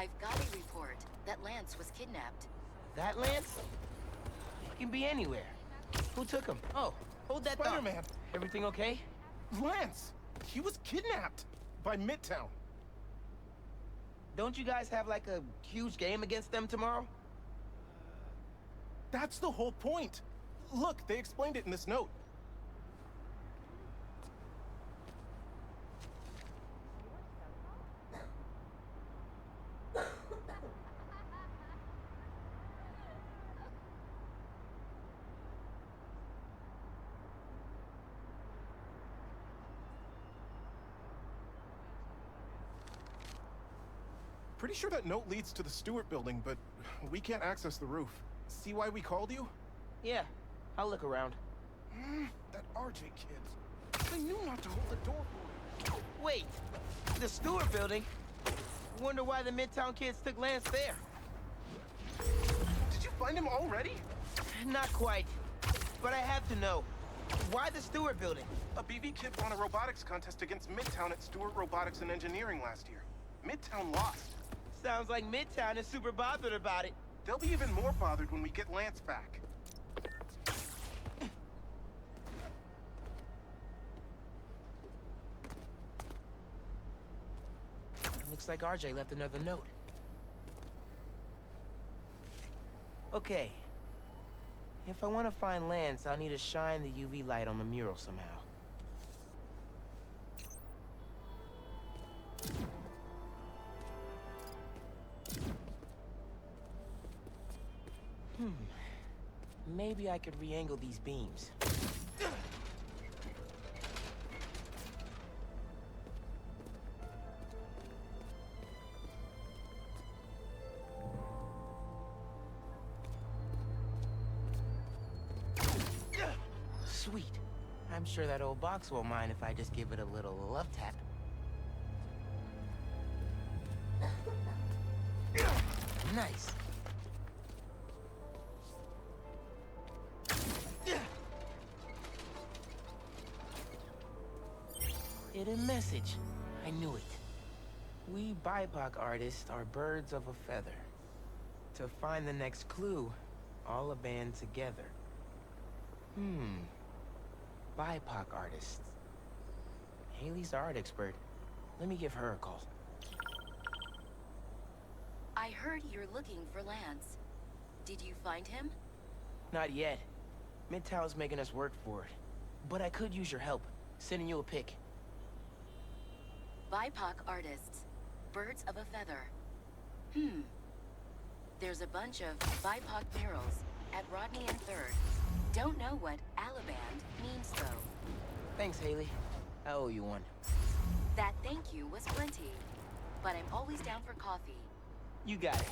I've got a report that Lance was kidnapped. That Lance? He can be anywhere. Who took him? Oh, hold that thought. Spider-Man! Everything okay? Lance! He was kidnapped! By Midtown. Don't you guys have like a huge game against them tomorrow? That's the whole point! Look, they explained it in this note. Pretty sure that note leads to the Stewart building, but we can't access the roof. See why we called you? Yeah, I'll look around. That RJ kid. They knew not to hold the door for him. Wait, the Stewart building? Wonder why the Midtown kids took Lance there. Did you find him already? Not quite, but I have to know. Why the Stewart building? A BB kid won a robotics contest against Midtown at Stewart Robotics and Engineering last year. Midtown lost. Sounds like Midtown is super bothered about it. They'll be even more bothered when we get Lance back. Looks like RJ left another note. Okay. If I want to find Lance, I'll need to shine the UV light on the mural somehow. Maybe I could re-angle these beams. Sweet. I'm sure that old box won't mind if I just give it a little love tap. Nice. Hidden message. I knew it. We BIPOC artists are birds of a feather. To find the next clue, all a band together. BIPOC artists. Haley's the art expert. Let me give her a call. I heard you're looking for Lance. Did you find him? Not yet. Midtown's making us work for it. But I could use your help. Sending you a pic. BIPOC artists. Birds of a feather. There's a bunch of BIPOC murals at Rodney and 3rd. Don't know what Alaband means, though. Thanks, Haley. I owe you one. That thank you was plenty. But I'm always down for coffee. You got it.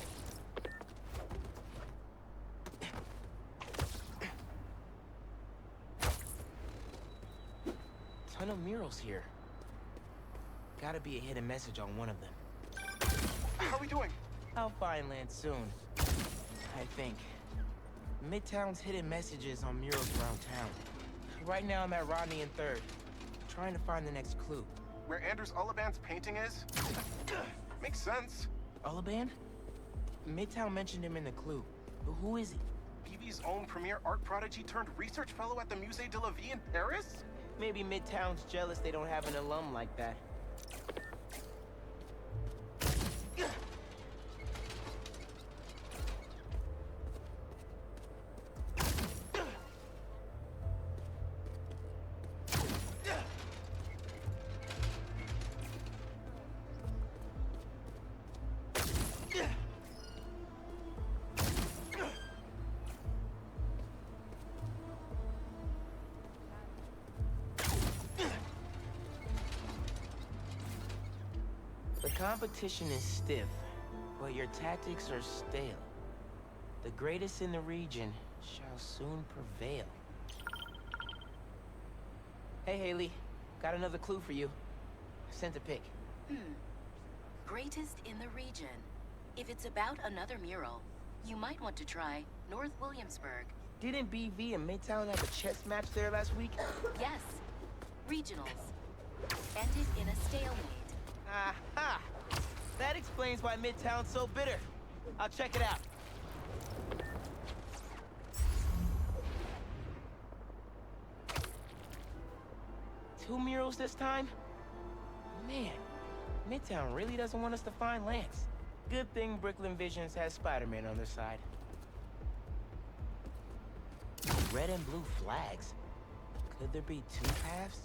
Ton of murals here. Gotta be a hidden message on one of them. How are we doing? I'll find Lance soon. I think. Midtown's hidden messages on murals around town. Right now I'm at Rodney and 3rd, trying to find the next clue. Where Anders Ullaband's painting is? Makes sense. Ullaband? Midtown mentioned him in the clue. But who is he? BB's own premier art prodigy turned research fellow at the Musée de la Vie in Paris? Maybe Midtown's jealous they don't have an alum like that. The competition is stiff, but your tactics are stale. The greatest in the region shall soon prevail. Hey, Haley. Got another clue for you. Sent a pic. Greatest in the region. If it's about another mural, you might want to try North Williamsburg. Didn't BV and Midtown have a chess match there last week? Yes. Regionals. Ended in a stalemate. Aha! That explains explains why Midtown's so bitter. I'll check it out. Two murals this time? Man, Midtown really doesn't want us to find Lance. Good thing Brooklyn Visions has Spider-Man on their side. Red and blue flags. Could there be two paths?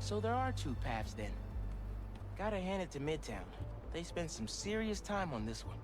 So there are two paths then. Gotta hand it to Midtown. They spent some serious time on this one.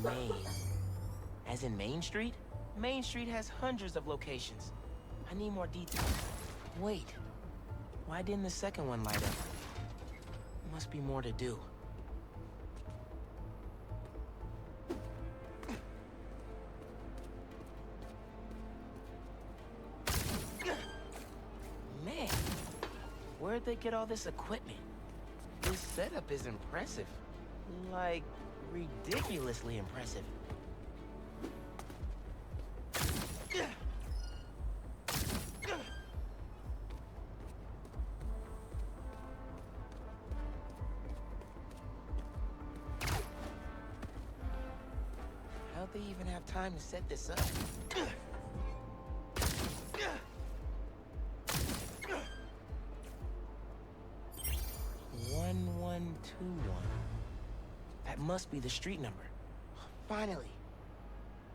Main. As in Main Street? Main Street has hundreds of locations. I need more details. Wait, why didn't the second one light up? Must be more to do. Man, where'd they get all this equipment? This setup is impressive. Like, ridiculously impressive. How'd they even have time to set this up? 1121. That must be the street number. Finally.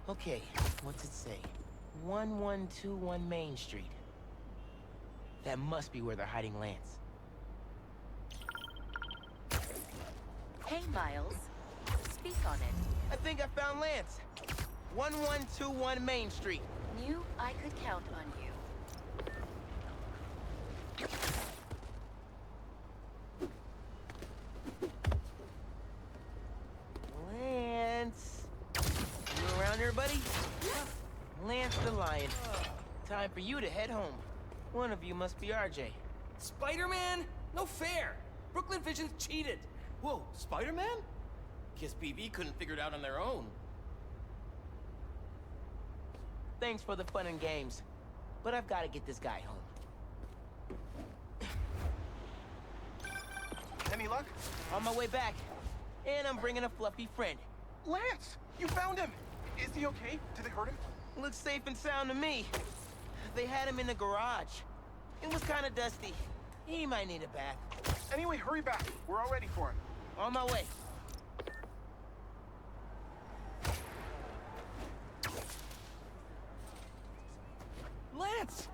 Okay, what's it say? 1121 Main Street. That must be where they're hiding Lance. Hey, Miles. Speak on it. I think I found Lance. 1121 Main Street. Knew I could count on you. Lance. You around here, buddy? Lance the Lion. Time for you to head home. One of you must be RJ. Spider-Man? No fair! Brooklyn Visions cheated! Whoa, Spider-Man? Guess BB couldn't figure it out on their own. Thanks for the fun and games, but I've got to get this guy home. Any luck? On my way back, and I'm bringing a fluffy friend. Lance! You found him! Is he okay? Did they hurt him? Looks safe and sound to me. They had him in the garage. It was kind of dusty. He might need a bath. Anyway, hurry back. We're all ready for him. On my way. Lance!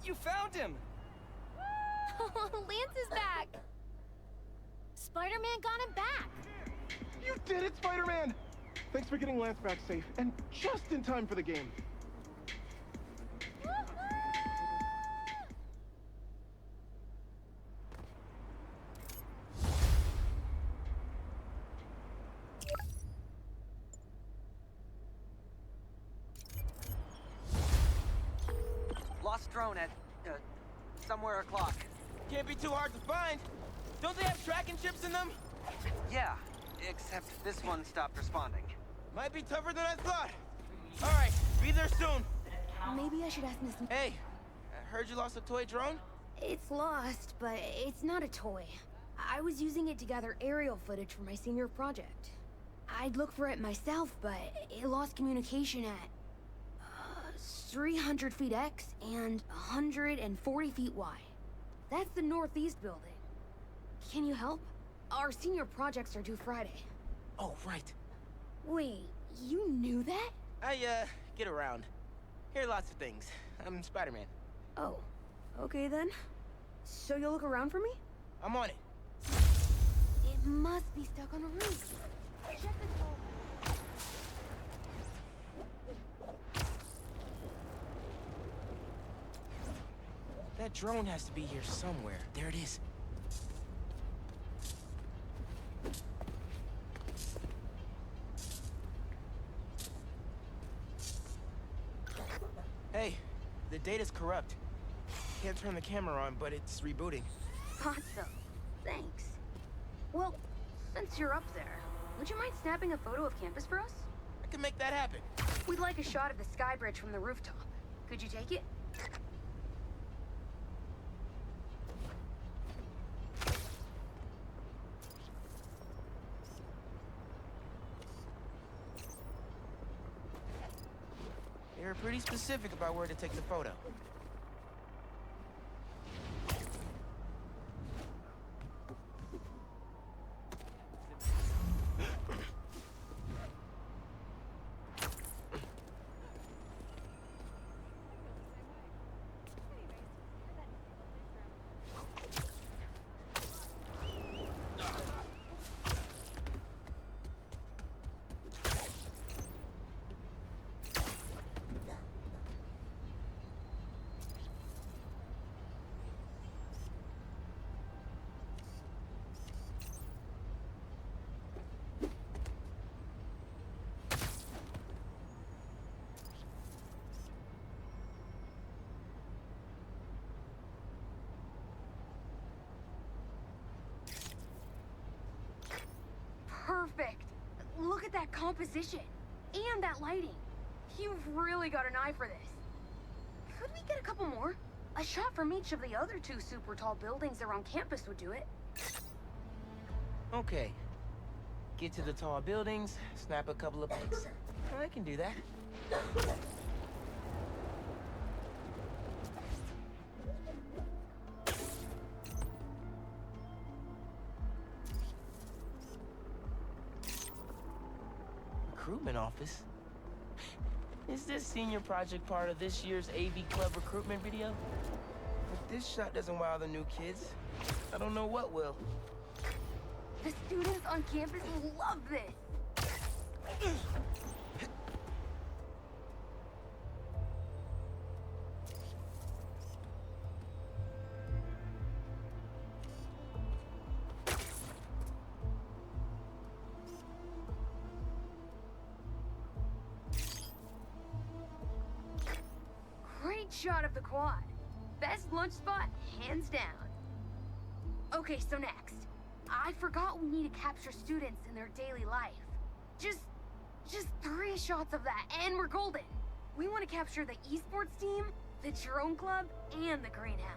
You found him! Lance is back! Spider-Man got him back! You did it, Spider-Man! Thanks for getting Lance back safe, and just in time for the game. Lost drone at, somewhere o'clock. Can't be too hard to find. Don't they have tracking chips in them? Yeah, except this one stopped responding. Might be tougher than I thought. All right, be there soon. Maybe I should ask Miss... Hey, I heard you lost a toy drone? It's lost, but it's not a toy. I was using it to gather aerial footage for my senior project. I'd look for it myself, but it lost communication at 300 feet X and 140 feet Y. That's the northeast building. Can you help? Our senior projects are due Friday. Oh, right. Wait, you knew that? I, get around. Hear lots of things. I'm Spider-Man. Oh, okay then. So you'll look around for me? I'm on it. It must be stuck on a roof. Check the door. That drone has to be here somewhere. There it is. Hey, the data's corrupt. Can't turn the camera on, but it's rebooting. Thought so. Thanks. Well, since you're up there, would you mind snapping a photo of campus for us? I can make that happen. We'd like a shot of the sky bridge from the rooftop. Could you take it? They were pretty specific about where to take the photo. Perfect! Look at that composition! And that lighting! You've really got an eye for this. Could we get a couple more? A shot from each of the other two super tall buildings around campus would do it. Okay. Get to the tall buildings, snap a couple of pics. I can do that. Recruitment office? Is this senior project part of this year's AV Club recruitment video? If this shot doesn't wow the new kids, I don't know what will. The students on campus love this! Great shot of the quad. Best lunch spot, hands down. Okay, so next. I forgot we need to capture students in their daily life. Just 3 shots of that, and we're golden. We want to capture the esports team, the drone club, and the greenhouse.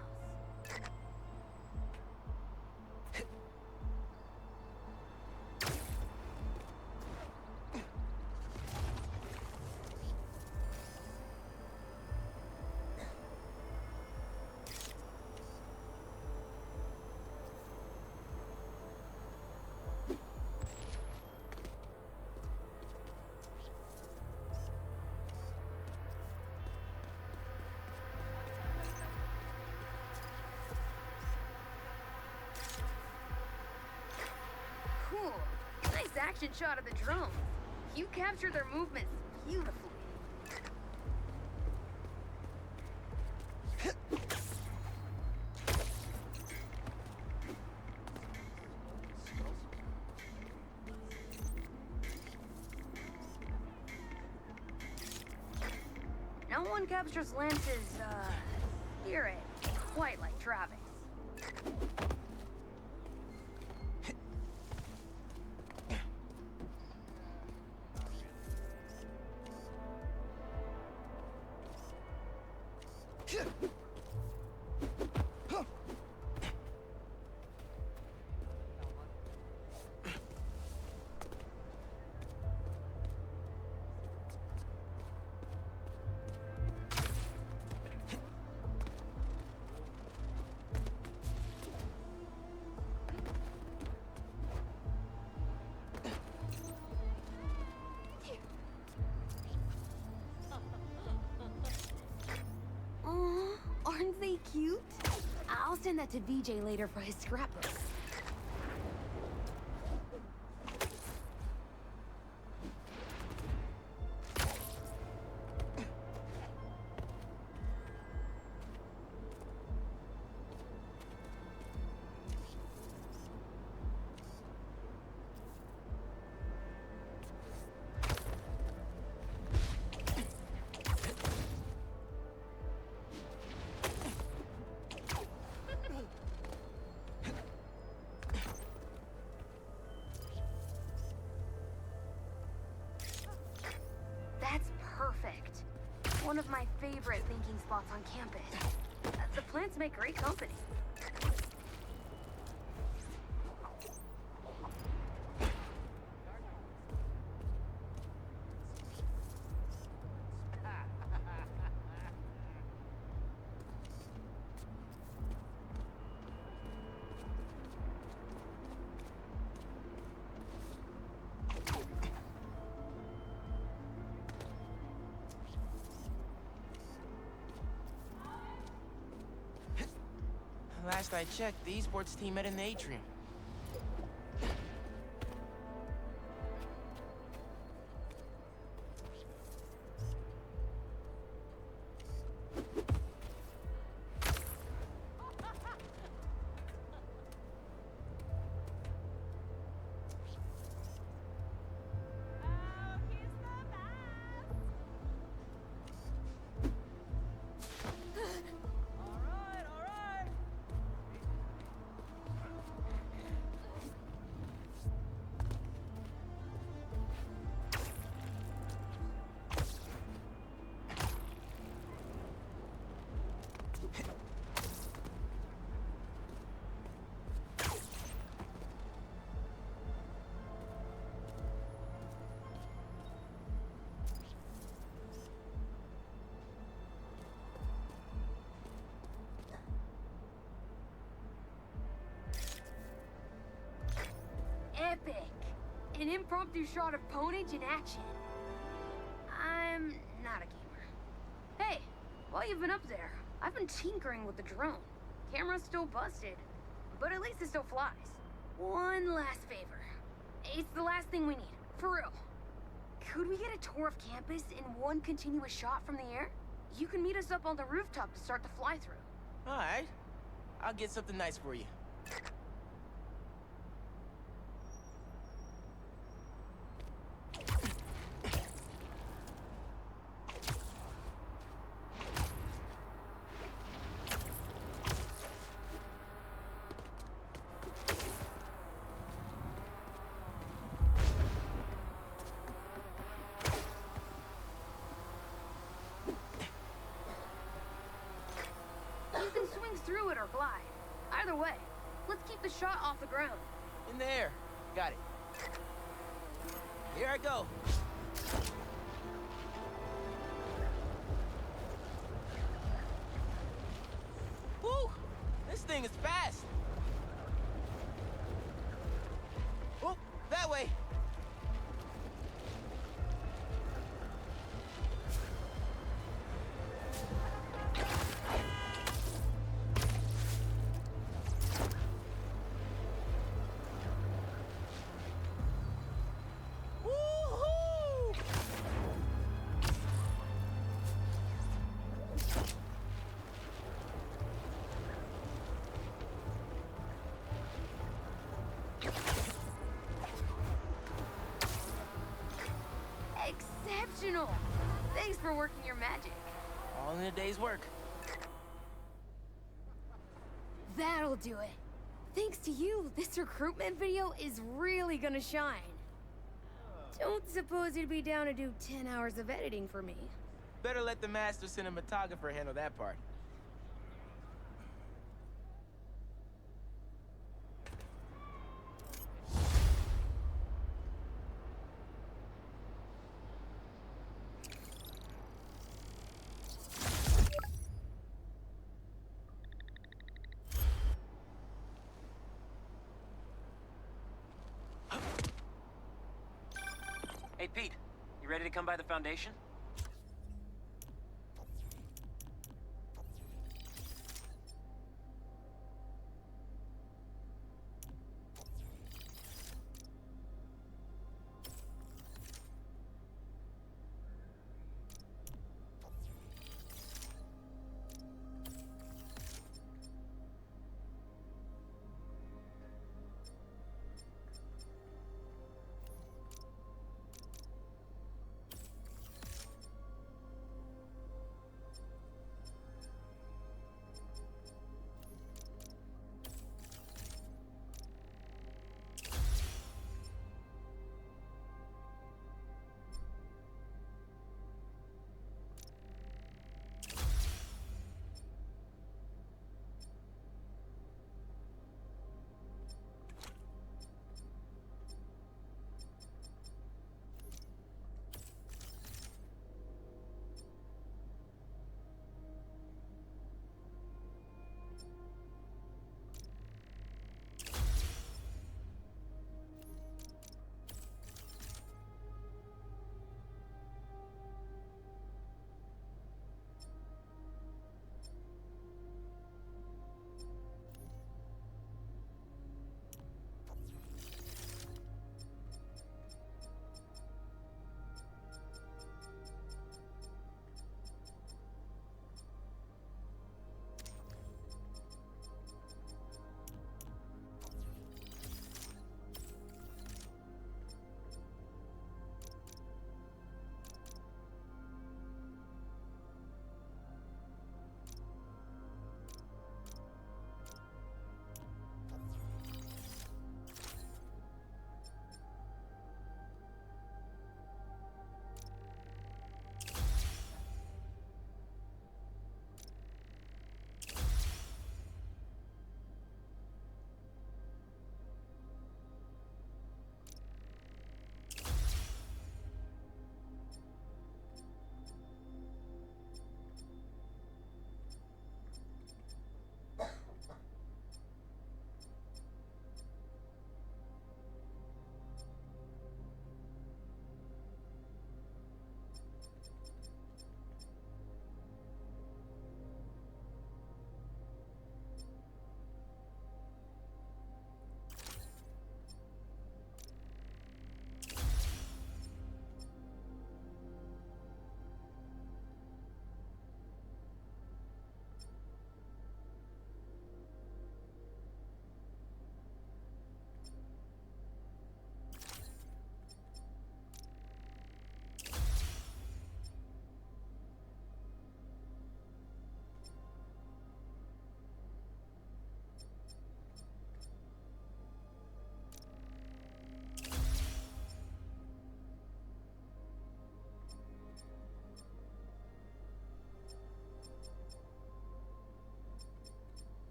Ooh, nice action shot of the drones. You captured their movements beautifully. No one captures Lance's, spirit quite like Travis. Aren't they cute? I'll send that to VJ later for his scrapbook. That's perfect. One of my favorite thinking spots on campus. The plants make great company. Last I checked, the esports team met in the atrium. Epic! An impromptu shot of Ponage in action. I'm not a gamer. Hey, while you've been up there, I've been tinkering with the drone. Camera's still busted, but at least it still flies. One last favor. It's the last thing we need, for real. Could we get a tour of campus in one continuous shot from the air? You can meet us up on the rooftop to start the fly-through. All right. I'll get something nice for you. You can swing through it or glide. Either way, let's keep the shot off the ground. In the air. Got it. Here I go. Woo! This thing is fast. Oh, that way. exceptional! Thanks for working your magic. All in a day's work. That'll do it. Thanks to you, this recruitment video is really gonna shine. Don't suppose you'd be down to do 10 hours of editing for me. Better let the master cinematographer handle that part. Hey, Pete. You ready to come by the Foundation?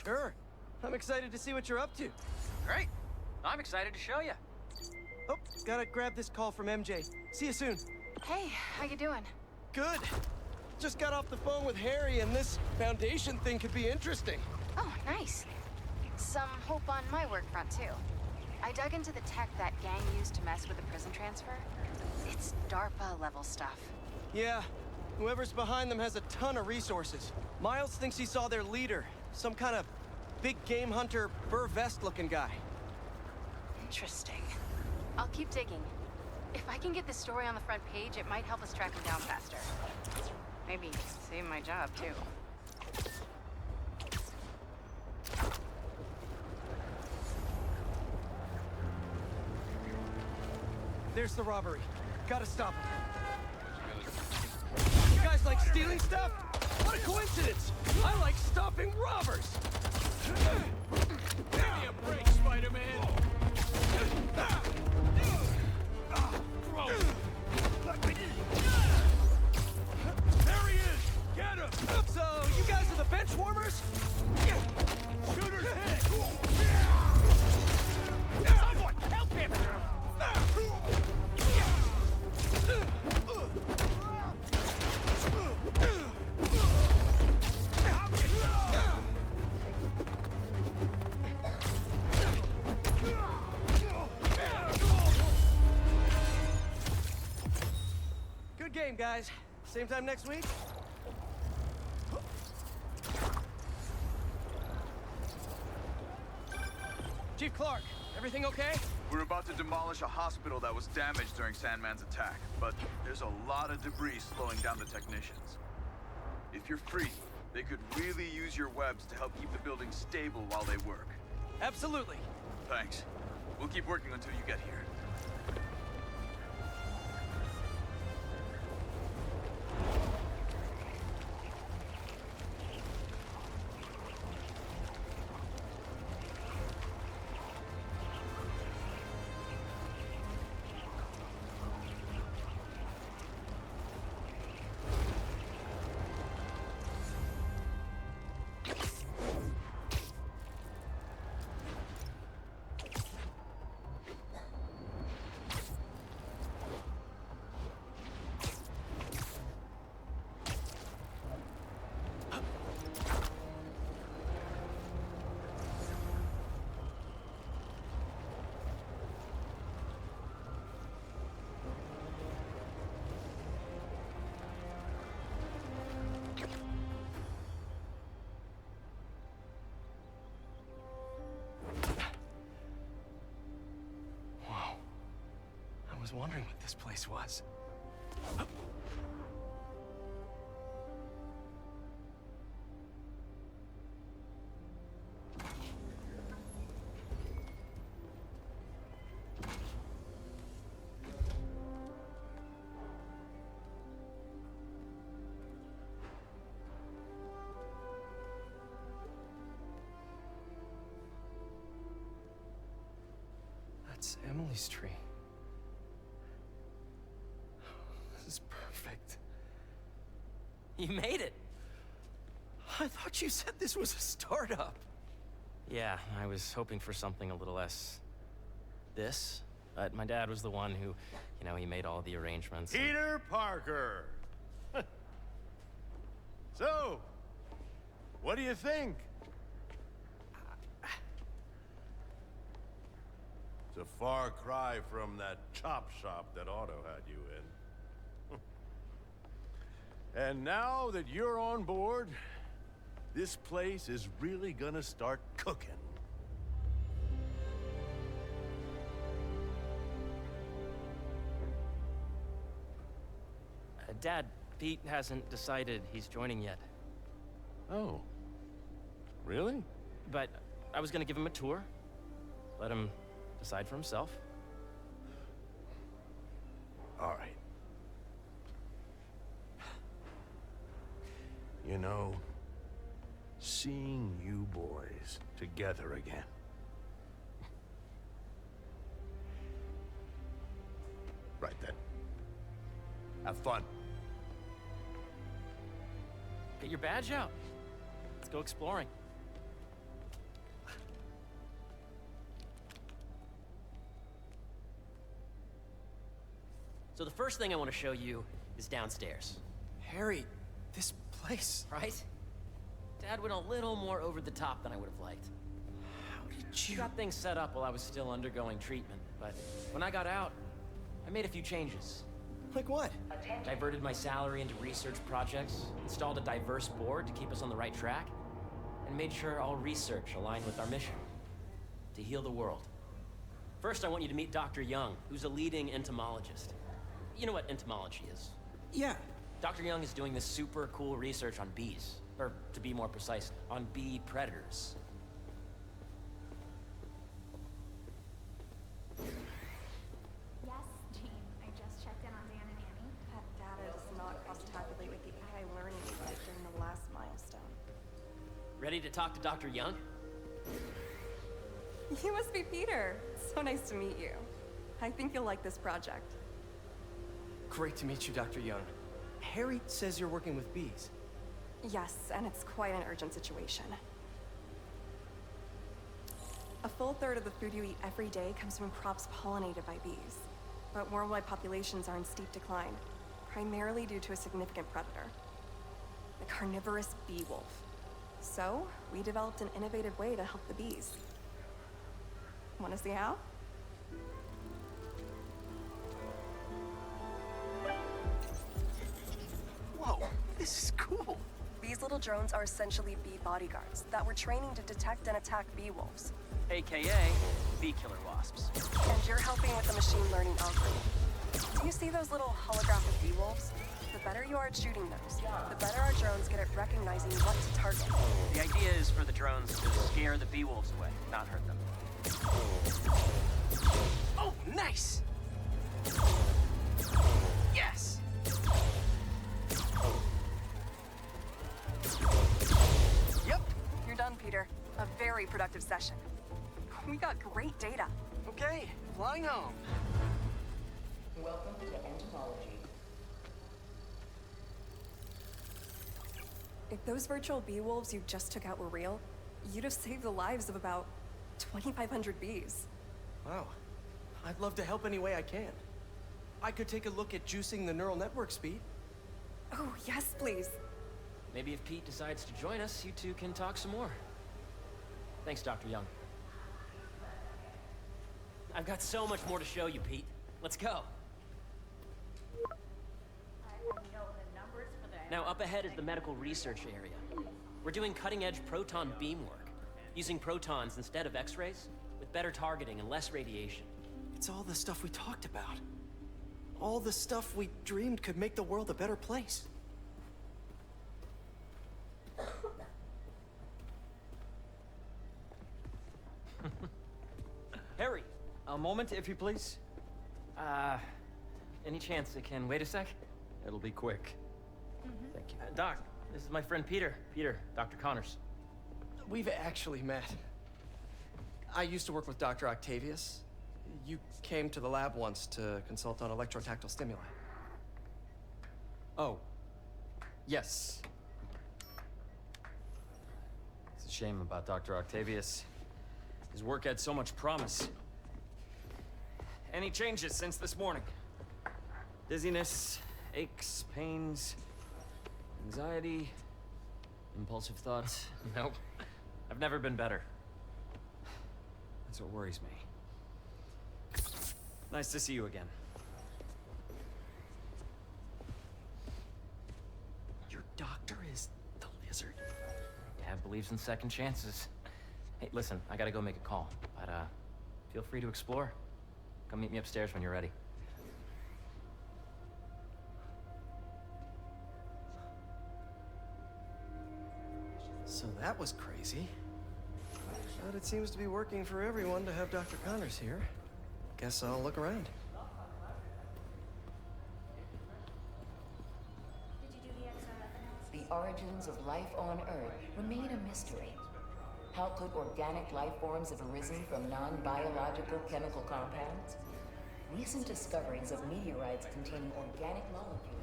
Sure. I'm excited to see what you're up to. Great. I'm excited to show you. Oh, gotta grab this call from MJ. See you soon. Hey, how you doing? Good. Just got off the phone with Harry, and this Foundation thing could be interesting. Oh, nice. Some hope on my work front, too. I dug into the tech that gang used to mess with the prison transfer. It's DARPA-level stuff. Yeah. Whoever's behind them has a ton of resources. Miles thinks he saw their leader, some kind of big game hunter, fur vest-looking guy. Interesting. I'll keep digging. If I can get this story on the front page, it might help us track him down faster. Maybe save my job, too. There's the robbery. Gotta stop him. You guys like stealing stuff? What a coincidence! I like stopping robbers! Give me a break, Spider-Man! There he is! Get him! So, you guys are the bench warmers? Shooter's hit! Someone, help him! Good game, guys. Same time next week? Chief Clark, everything okay? We're about to demolish a hospital that was damaged during Sandman's attack, but there's a lot of debris slowing down the technicians. If you're free, they could really use your webs to help keep the building stable while they work. Absolutely. Thanks. We'll keep working until you get here. I was wondering what this place was. That's Emily's tree. This is perfect. You made it! I thought you said this was a startup. Yeah, I was hoping for something a little less... this. But my dad was the one who, he made all the arrangements. Peter Parker! So, what do you think? It's a far cry from that chop shop that Otto had you in. And now that you're on board, this place is really gonna start cooking. Dad, Pete hasn't decided he's joining yet. Oh. Really? But I was gonna give him a tour. Let him decide for himself. All right. You know, seeing you boys together again. Right then. Have fun. Get your badge out. Let's go exploring. So the first thing I want to show you is downstairs. Harry, this place... Right? Dad went a little more over the top than I would have liked. How did He you... got things set up while I was still undergoing treatment, but when I got out, I made a few changes. Like what? Diverted my salary into research projects, installed a diverse board to keep us on the right track, and made sure all research aligned with our mission, to heal the world. First, I want you to meet Dr. Young, who's a leading entomologist. You know what entomology is? Yeah. Dr. Young is doing this super cool research on bees, or to be more precise, on bee predators. Yes, Jean. Ready to talk to Dr. Young? You must be Peter. So nice to meet you. I think you'll like this project. Great to meet you, Dr. Young. Harry says you're working with bees. Yes, and it's quite an urgent situation. A full third of the food you eat every day comes from crops pollinated by bees. But worldwide populations are in steep decline, primarily due to a significant predator, the carnivorous bee wolf. So, we developed an innovative way to help the bees. Want to see how? Whoa, this is cool. These little drones are essentially bee bodyguards that we're training to detect and attack bee wolves. AKA bee killer wasps. And you're helping with the machine learning algorithm. Do you see those little holographic bee wolves? The better you are at shooting those, the better our drones get at recognizing what to target. The idea is for the drones to scare the bee wolves away, not hurt them. Oh, nice! Yes! Yep, you're done, Peter. A very productive session. We got great data. Okay, flying home. Welcome to entomology. If those virtual bee wolves you just took out were real, you'd have saved the lives of about 2,500 bees. Wow. I'd love to help any way I can. I could take a look at juicing the neural network speed. Oh, yes, please. Maybe if Pete decides to join us, you two can talk some more. Thanks, Dr. Young. I've got so much more to show you, Pete. Let's go. Now, up ahead is the medical research area. We're doing cutting-edge proton beam work, using protons instead of X-rays, with better targeting and less radiation. It's all the stuff we talked about. All the stuff we dreamed could make the world a better place. Harry, a moment, if you please. Any chance it can wait a sec? It'll be quick. Thank you. Doc, this is my friend Peter. Peter, Dr. Connors. We've actually met. I used to work with Dr. Octavius. You came to the lab once to consult on electrotactile stimuli. Oh. Yes. It's a shame about Dr. Octavius. His work had so much promise. Any changes since this morning? Dizziness, aches, pains, anxiety, impulsive thoughts? Nope. I've never been better. That's what worries me. Nice to see you again. Your doctor is the lizard? Dad believes in second chances. Hey, listen, I gotta go make a call, but feel free to explore. Come meet me upstairs when you're ready. So that was crazy. But it seems to be working for everyone to have Dr. Connors here. Guess I'll look around. The origins of life on Earth remain a mystery. How could organic life forms have arisen from non-biological chemical compounds? Recent discoveries of meteorites containing organic molecules.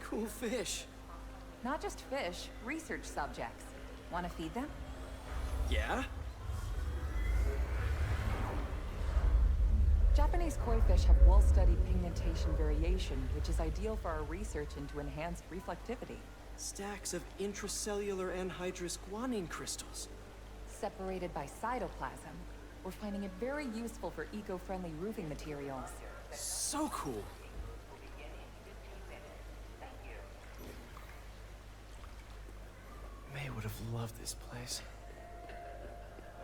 Cool fish. Not just fish, research subjects. Want to feed them? Yeah? Japanese koi fish have well-studied pigmentation variation, which is ideal for our research into enhanced reflectivity. Stacks of intracellular anhydrous guanine crystals. Separated by cytoplasm, we're finding it very useful for eco-friendly roofing materials. So cool. May would have loved this place. Have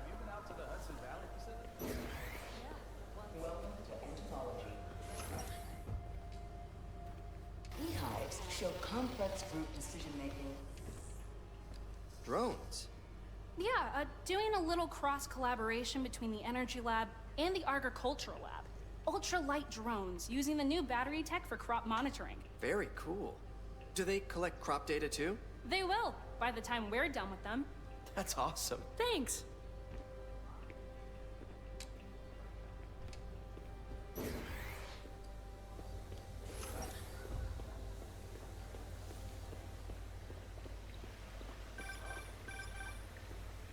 you been out to the Hudson Valley Pacific? Welcome to entomology. Beehives show complex group decision-making. Drones? Yeah, doing a little cross-collaboration between the Energy Lab and the Agricultural Lab. Ultralight drones, using the new battery tech for crop monitoring. Very cool. Do they collect crop data too? They will, by the time we're done with them. That's awesome. Thanks.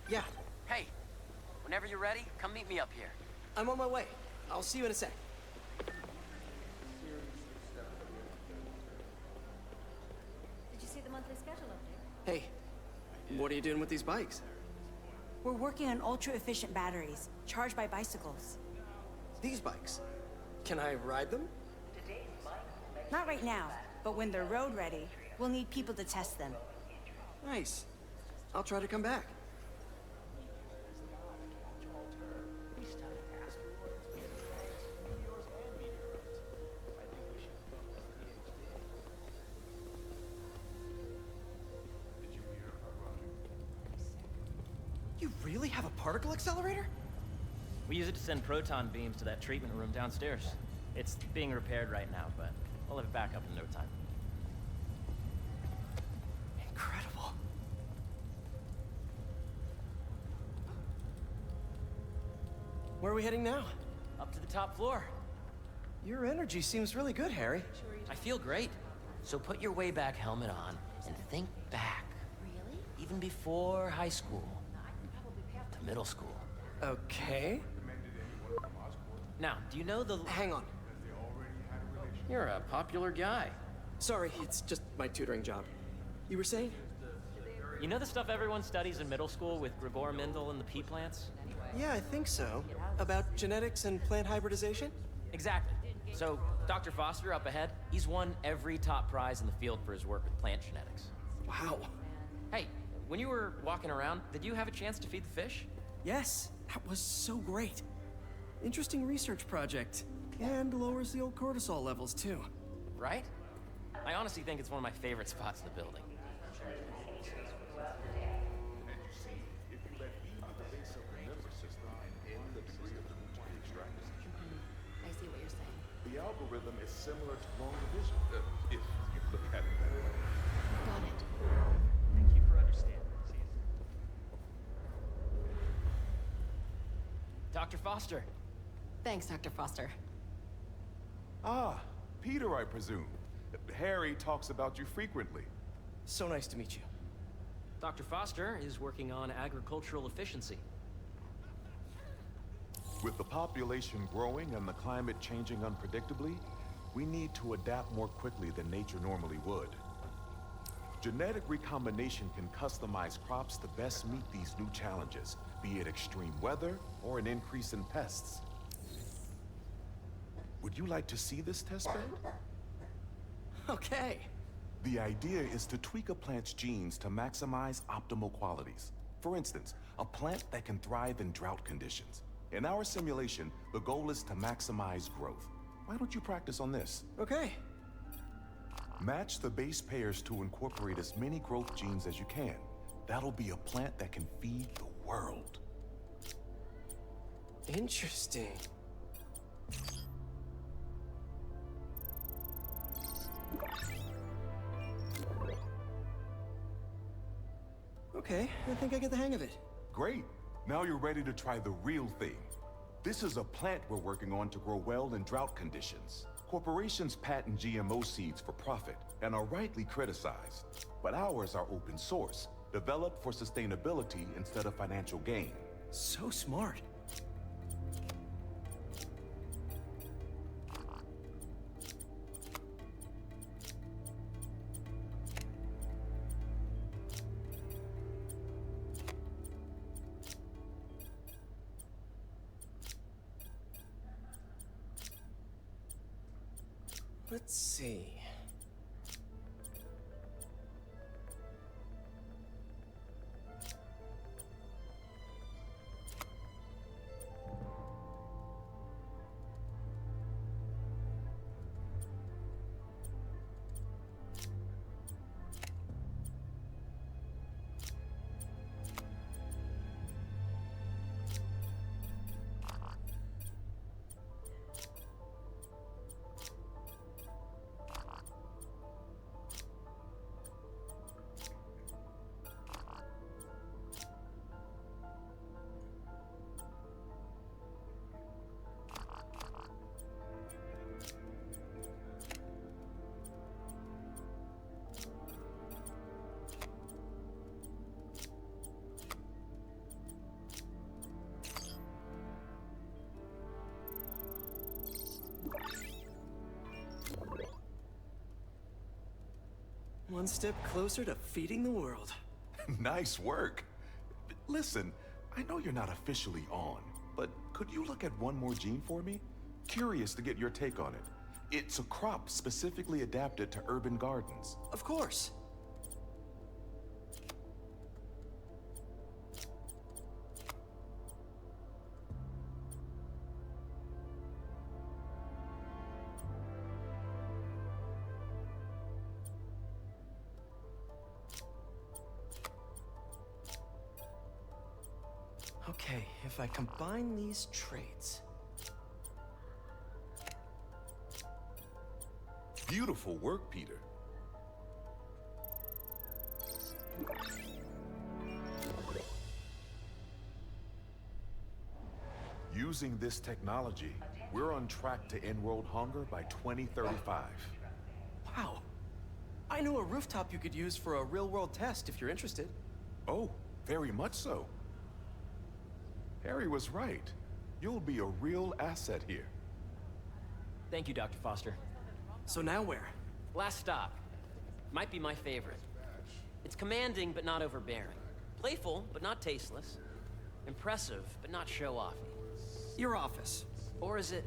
Yeah, Hey, whenever you're ready, come meet me up here. I'm on my way. I'll see you in a sec. Did you see the monthly schedule update? Hey, what are you doing with these bikes? We're working on ultra-efficient batteries, charged by bicycles. These bikes? Can I ride them? Not right now, but when they're road ready, we'll need people to test them. Nice. I'll try to come back. You really have a particle accelerator? We use it to send proton beams to that treatment room downstairs. It's being repaired right now, but we'll have it back up in no time. Incredible. Where are we heading now? Up to the top floor. Your energy seems really good, Harry. I feel great. So put your way back helmet on and think back. Really? Even before high school. To middle school. Okay. Now, do you know the... Hang on. You're a popular guy. Sorry, it's just my tutoring job. You were saying? You know the stuff everyone studies in middle school with Gregor Mendel and the pea plants? Yeah, I think so. About genetics and plant hybridization? Exactly. So, Dr. Foster up ahead, he's won every top prize in the field for his work with plant genetics. Wow. Hey, when you were walking around, did you have a chance to feed the fish? Yes, that was so great. Interesting research project. And lowers the old cortisol levels, too. Right? I honestly think it's one of my favorite spots in the building. I see what you're saying. The algorithm is similar to long division, if you look at it that way. Got it. Thank you for understanding. Dr. Foster. Thanks, Dr. Foster. Ah, Peter, I presume. Harry talks about you frequently. So nice to meet you. Dr. Foster is working on agricultural efficiency. With the population growing and the climate changing unpredictably, we need to adapt more quickly than nature normally would. Genetic recombination can customize crops to best meet these new challenges, be it extreme weather or an increase in pests. Would you like to see this testbed? Okay. The idea is to tweak a plant's genes to maximize optimal qualities. For instance, a plant that can thrive in drought conditions. In our simulation, the goal is to maximize growth. Why don't you practice on this? Okay. Match the base pairs to incorporate as many growth genes as you can. That'll be a plant that can feed the world. Interesting. Okay, I think I get the hang of it. Great. Now you're ready to try the real thing. This is a plant we're working on to grow well in drought conditions. Corporations patent GMO seeds for profit and are rightly criticized. But ours are open source, developed for sustainability instead of financial gain. So smart. Let's see. One step closer to feeding the world. Nice work. Listen, I know you're not officially on, but could you look at one more gene for me? Curious to get your take on it. It's a crop specifically adapted to urban gardens. Of course. Okay, if I combine these traits... Beautiful work, Peter. Using this technology, we're on track to end world hunger by 2035. Wow. I know a rooftop you could use for a real-world test if you're interested. Oh, very much so. Harry was right. You'll be a real asset here. Thank you, Dr. Foster. So now where? Last stop. Might be my favorite. It's commanding, but not overbearing. Playful, but not tasteless. Impressive, but not show-offy. Your office. Or is it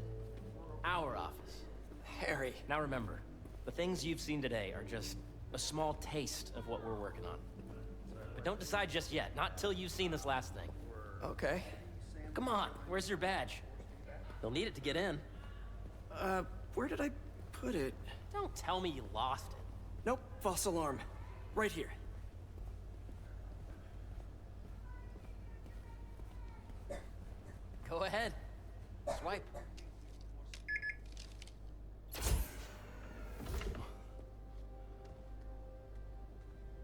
our office? Harry. Now remember, the things you've seen today are just a small taste of what we're working on. But don't decide just yet, not till you've seen this last thing. Okay. Come on, where's your badge? You'll need it to get in. Where did I put it? Don't tell me you lost it. Nope, false alarm. Right here. Go ahead. Swipe.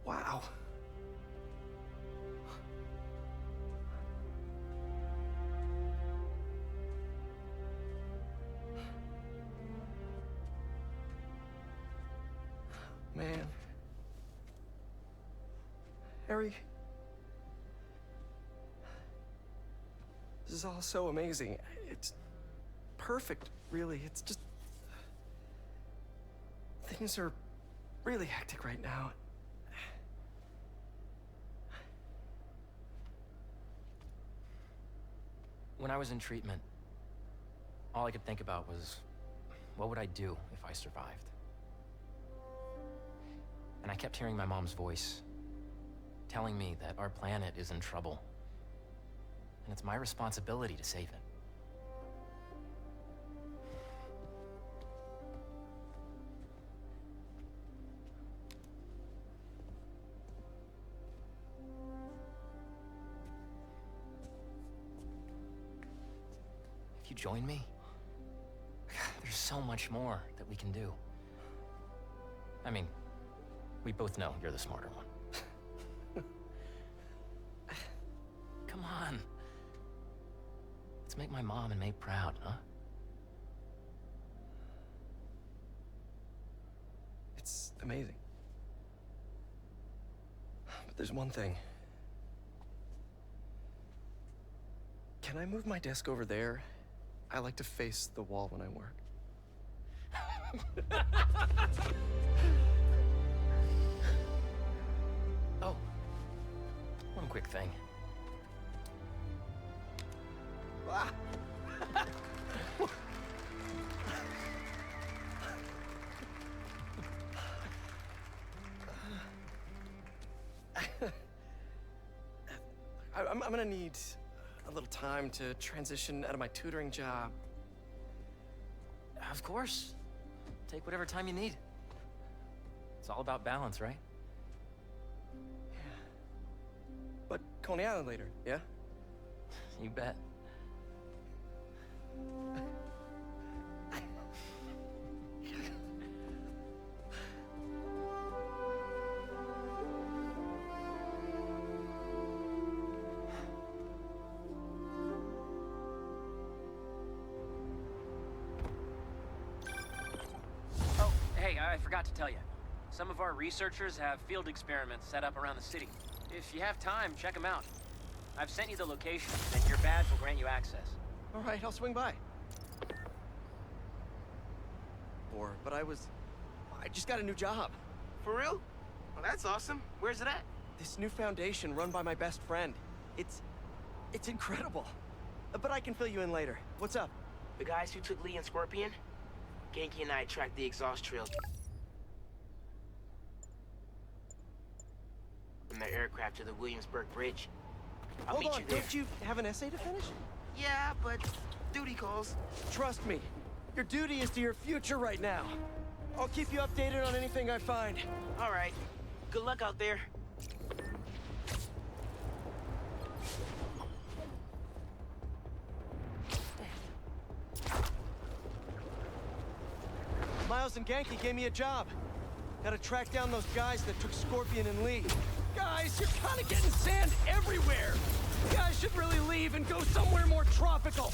Wow. Man. Harry. This is all so amazing. It's perfect, really. It's just... Things are really hectic right now. When I was in treatment, all I could think about was, what would I do if I survived? And I kept hearing my mom's voice, telling me that our planet is in trouble. And it's my responsibility to save it. If you join me, there's so much more that we can do. I mean, we both know you're the smarter one. Come on. Let's make my mom and May proud, huh? It's amazing. But there's one thing. Can I move my desk over there? I like to face the wall when I work. Oh, one quick thing. Ah. I'm gonna need a little time to transition out of my tutoring job. Of course. Take whatever time you need. It's all about balance, right? Yeah. But Coney Island later, yeah? You bet. Oh, hey, I forgot to tell you. Some of our researchers have field experiments set up around the city. If you have time, check them out. I've sent you the location, and your badge will grant you access. All right, I'll swing by. But I just got a new job. For real? Well, that's awesome. Where's it at? This new foundation run by my best friend. It's incredible. But I can fill you in later. What's up? The guys who took Lee and Scorpion? Genki and I tracked the exhaust trail from their aircraft to the Williamsburg Bridge. I'll Hold meet on, you there. don't you have an essay to finish? Yeah, but duty calls. Trust me, your duty is to your future right now. I'll keep you updated on anything I find. All right. Good luck out there. Miles and Genki gave me a job. Gotta track down those guys that took Scorpion and Lee. Guys, you're kinda getting sand everywhere! You guys should really leave and go somewhere more tropical!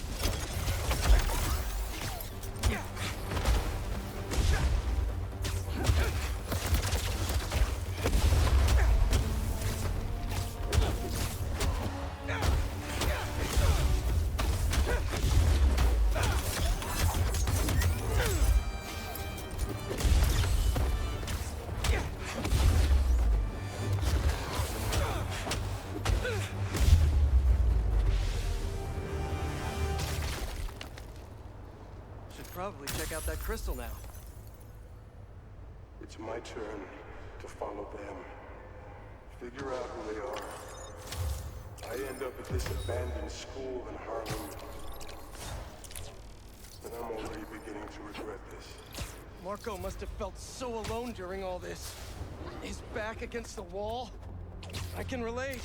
Probably check out that crystal now. It's my turn to follow them. Figure out who they are. I end up at this abandoned school in Harlem. And I'm already beginning to regret this. Marco must have felt so alone during all this. His back against the wall. I can relate.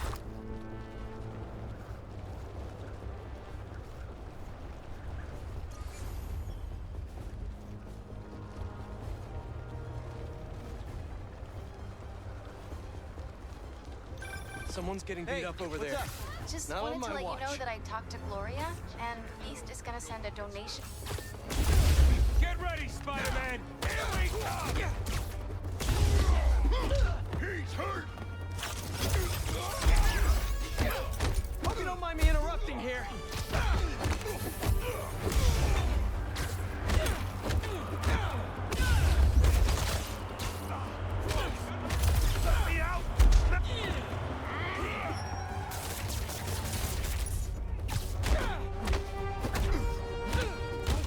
Someone's getting beat up over there. Just Not wanted on to my let watch. you know that I talked to Gloria, and Beast is gonna send a donation. Get ready, Spider-Man! Here we go! He's hurt! Hope you don't mind me interrupting here. Let me out!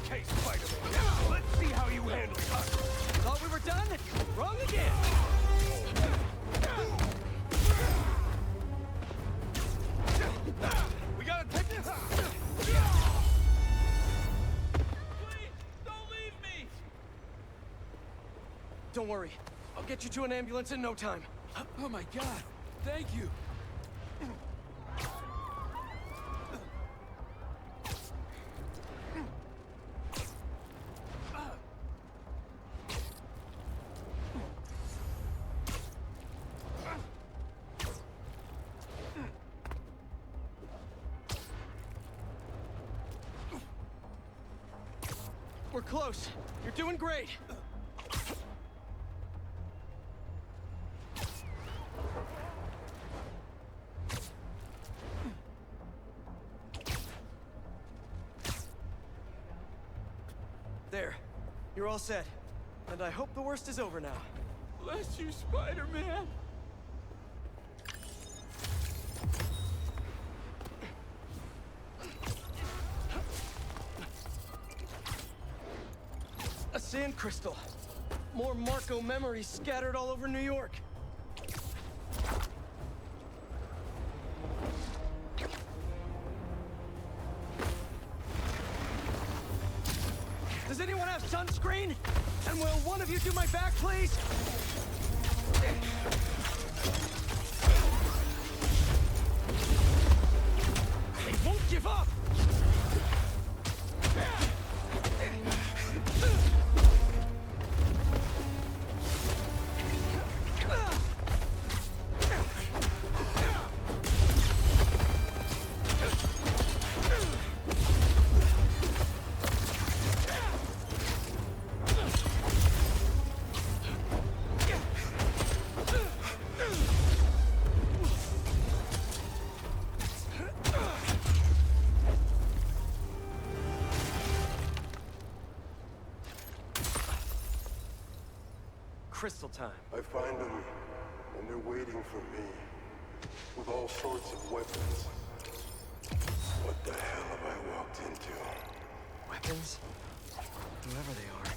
Okay, Spider-Man. Let's see how you handle it. Thought we were done? Wrong again. We gotta take this. Please, don't leave me. Don't worry. I'll get you to an ambulance in no time. Oh my God! Thank you. We're close. You're doing great. There. You're all set. And I hope the worst is over now. Bless you, Spider-Man. A sand crystal. More Marco memories scattered all over New York. Does anyone have sunscreen? And will one of you do my back, please? They won't give up! Crystal time. I find them and they're waiting for me with all sorts of weapons. What the hell have I walked into? Weapons? Whoever they are.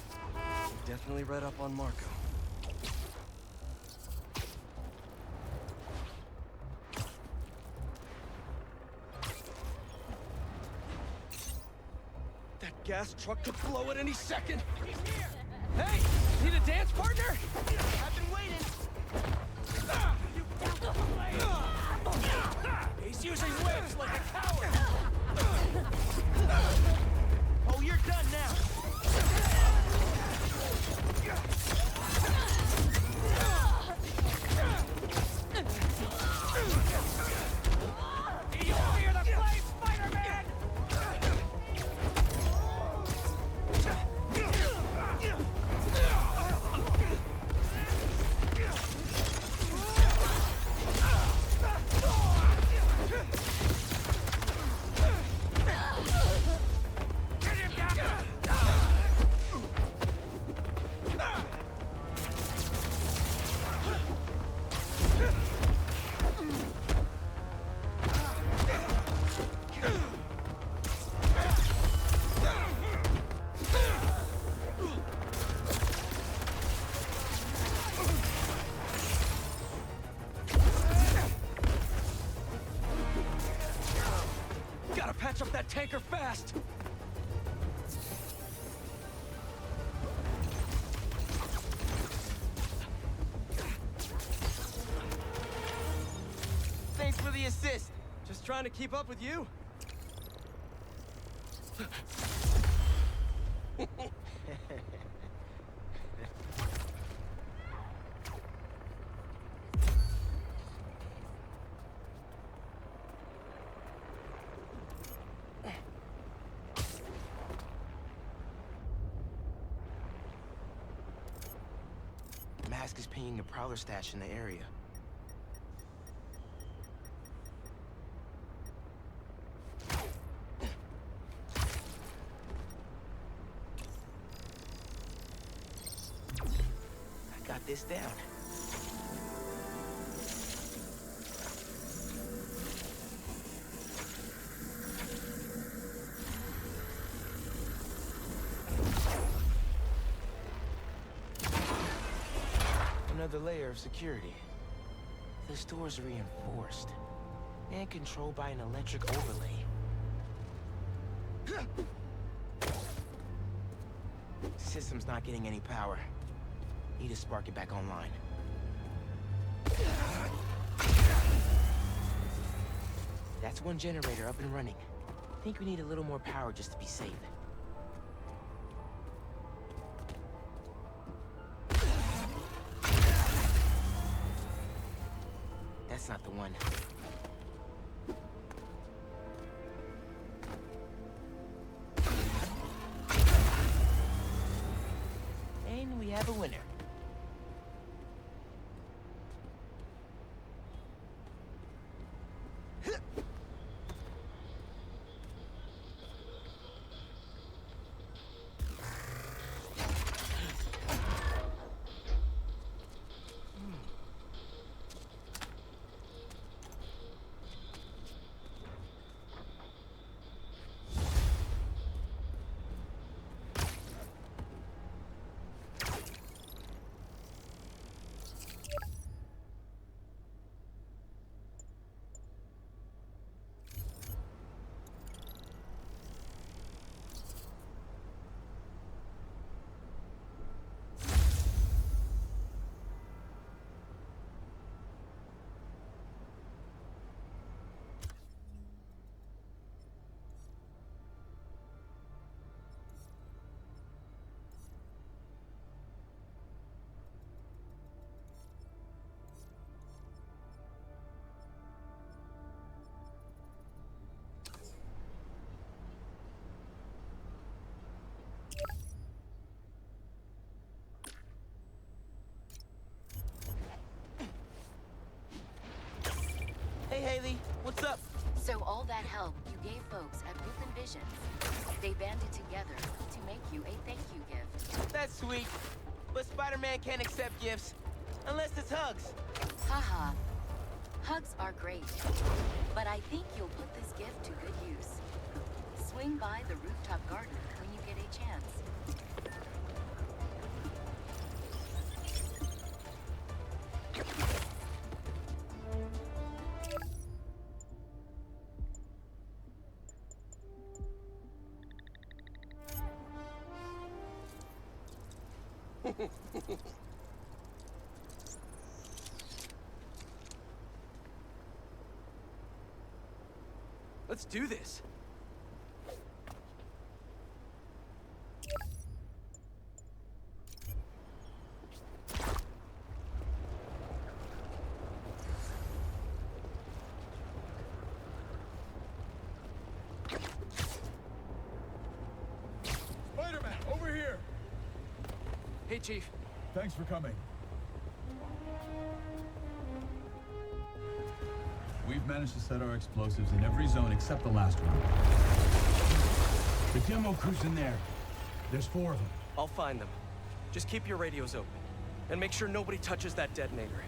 Definitely read up on Marco. That gas truck could blow at any second! Hey! Need a dance partner? I've been waiting. He's using whips like a coward! Oh, you're done now. Do you fear the flame, Spider-Man? Gotta patch up that tanker fast! Thanks for the assist. Just trying to keep up with you. Mask is pinging a prowler stash in the area. I got this down. Another layer of security. The store's reinforced and controlled by an electric overlay. System's not getting any power. Need to spark it back online. That's one generator up and running. Think we need a little more power just to be safe. That's not the one. And we have a winner. Hey, Haley, what's up? So all that help you gave folks at Brooklyn Visions, they banded together to make you a thank you gift. That's sweet. But Spider-Man can't accept gifts. Unless it's hugs. Haha. Hugs are great, but I think you'll put this gift to good use. Swing by the rooftop garden when you get a chance. Let's do this. Spider-Man, over here! Hey, Chief. Thanks for coming. We've managed to set our explosives in every zone except the last one. The demo crew's in there. There's 4 of them. I'll find them. Just keep your radios open. And make sure nobody touches that detonator.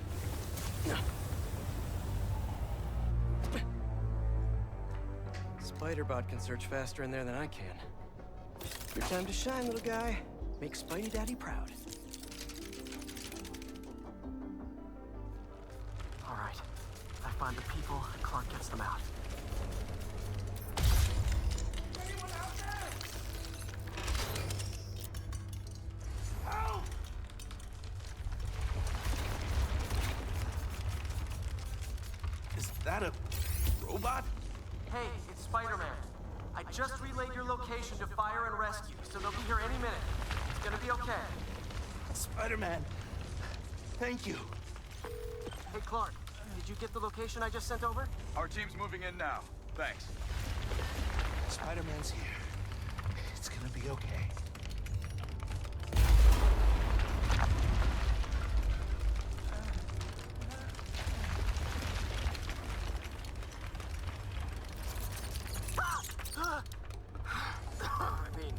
Spider-Bot can search faster in there than I can. Your time to shine, little guy. Make Spidey Daddy proud. All right. I find the people, and Clark gets them out. Anyone out there? Help! Is that a robot? Hey, it's Spider-Man. I just relayed your location to fire and rescue, so they'll be here any minute. It's gonna be okay. Spider-Man, thank you. Hey, Clark, did you get the location I just sent over? Our team's moving in now. Thanks. Spider-Man's here. It's gonna be okay. I mean,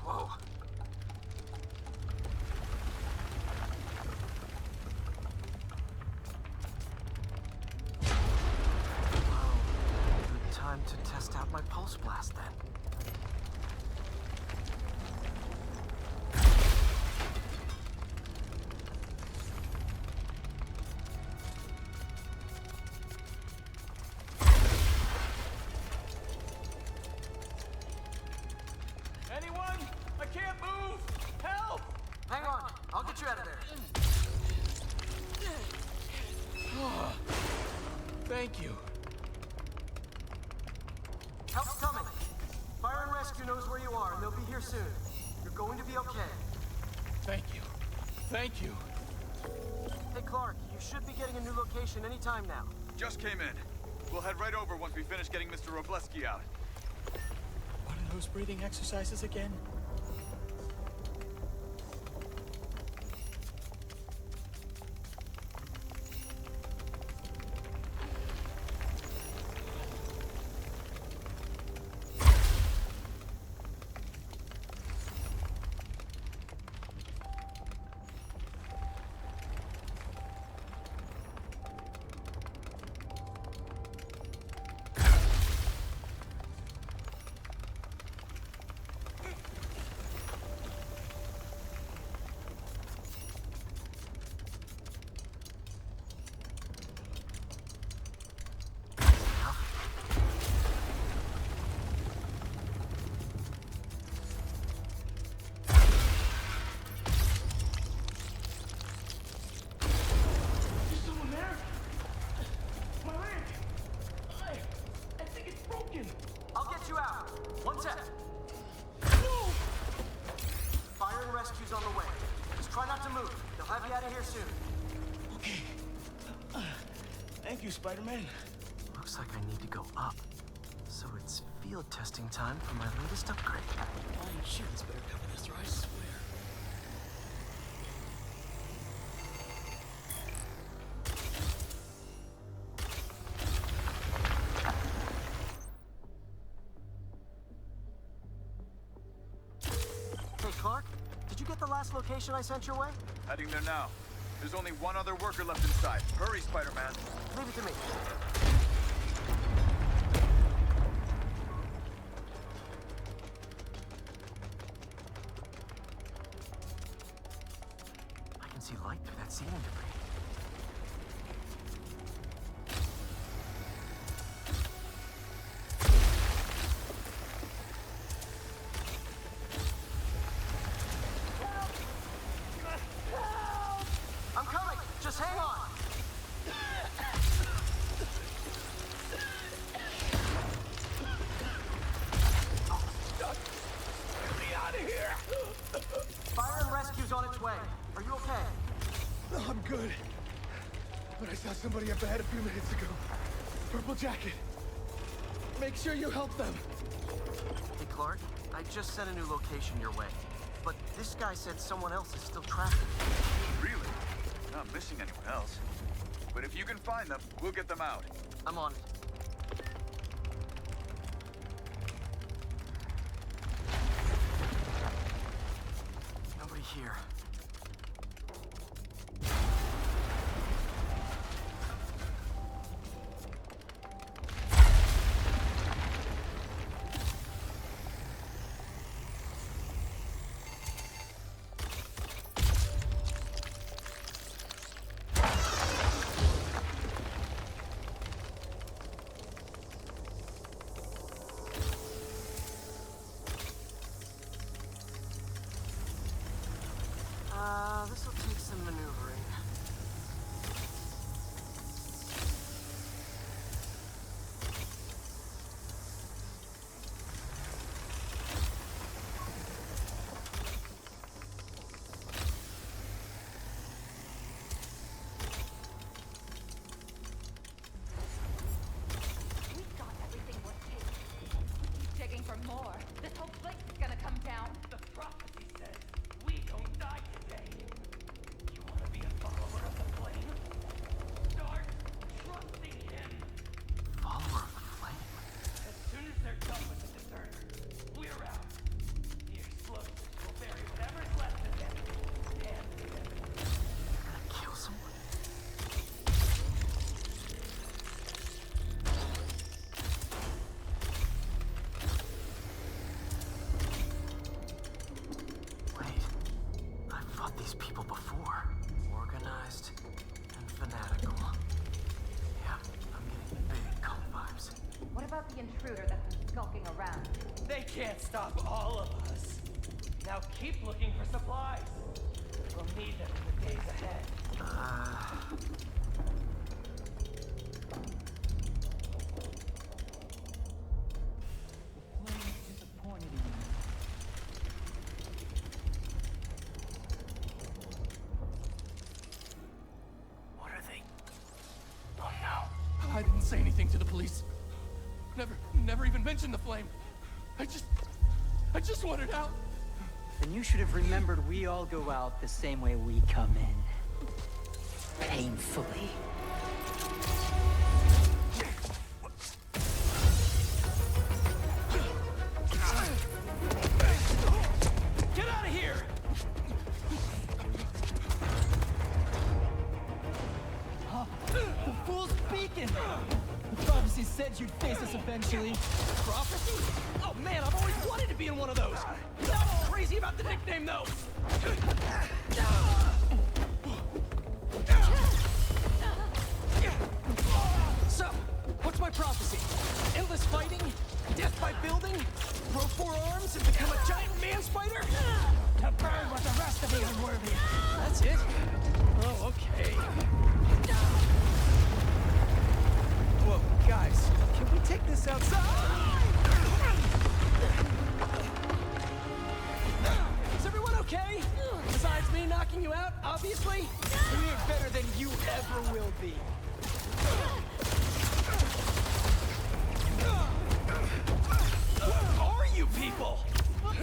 whoa. Well, good time to test out my pulse blast then. Anyone? I can't move! Help! Hang on, I'll get you out of there. Thank you. Help's coming. Fire and Rescue knows where you are, and they'll be here soon. You're going to be okay. Thank you. Thank you. Hey, Clark, you should be getting a new location anytime now. Just came in. We'll head right over once we finish getting Mr. Robleski out. What are those breathing exercises again? I'll get you out. One sec. Fire and Rescue's on the way. Just try not to move. They'll have you out of here soon. Okay. Thank you, Spider-Man. Looks like I need to go up. So it's field testing time for my latest upgrade. My insurance better cover this, or I swear. Hey, Clark, did you get the last location I sent your way? Heading there now. There's only one other worker left inside. Hurry, Spider-Man. Leave it to me. I can see light through that ceiling debris. I'm coming! Just hang on! Get me out of here! Fire and rescue's on its way. Are you okay? No, I'm good. But I saw somebody up ahead a few minutes ago. Purple jacket. Make sure you help them. Hey, Clark. I just sent a new location your way. But this guy said someone else is still trapped. Really? Not missing anyone else. But if you can find them, we'll get them out. I'm on it. Nobody here. This'll take some maneuvering. We got everything we're taking. Keep digging for more. This whole place is gonna come down. The prophecy says we don't die today. You want to be a follower of the flame? Start trusting him. Follower of the flame? As soon as they're done with the deserter, we're out. The explosives will bury whatever's left of them. And Gonna kill someone? Wait. I've fought these people before. Organized and fanatical. Yeah, I'm getting big cult vibes. what about the intruder that's been skulking around? They can't stop all of us. Now keep looking for supplies. We'll need them in the days ahead. What are they? Oh no. I didn't say anything to the police. Never even mentioned the flame. I just wanted out. Then you should have remembered we all go out the same way we come in. Painfully. Get out of here! Huh? The fool's beacon! The prophecy said you'd face us eventually. Prophecy? Oh man, I've always wanted to be in one of those. Not crazy about the nickname though. So, what's my prophecy? Endless fighting? Death by building? Grow 4 arms and become a giant man spider? To burn what the rest of you are worthy. That's it? Oh, okay. Whoa, guys, can we take this outside? Is everyone okay? Besides me knocking you out, obviously? We're better than you ever will be. What are you people?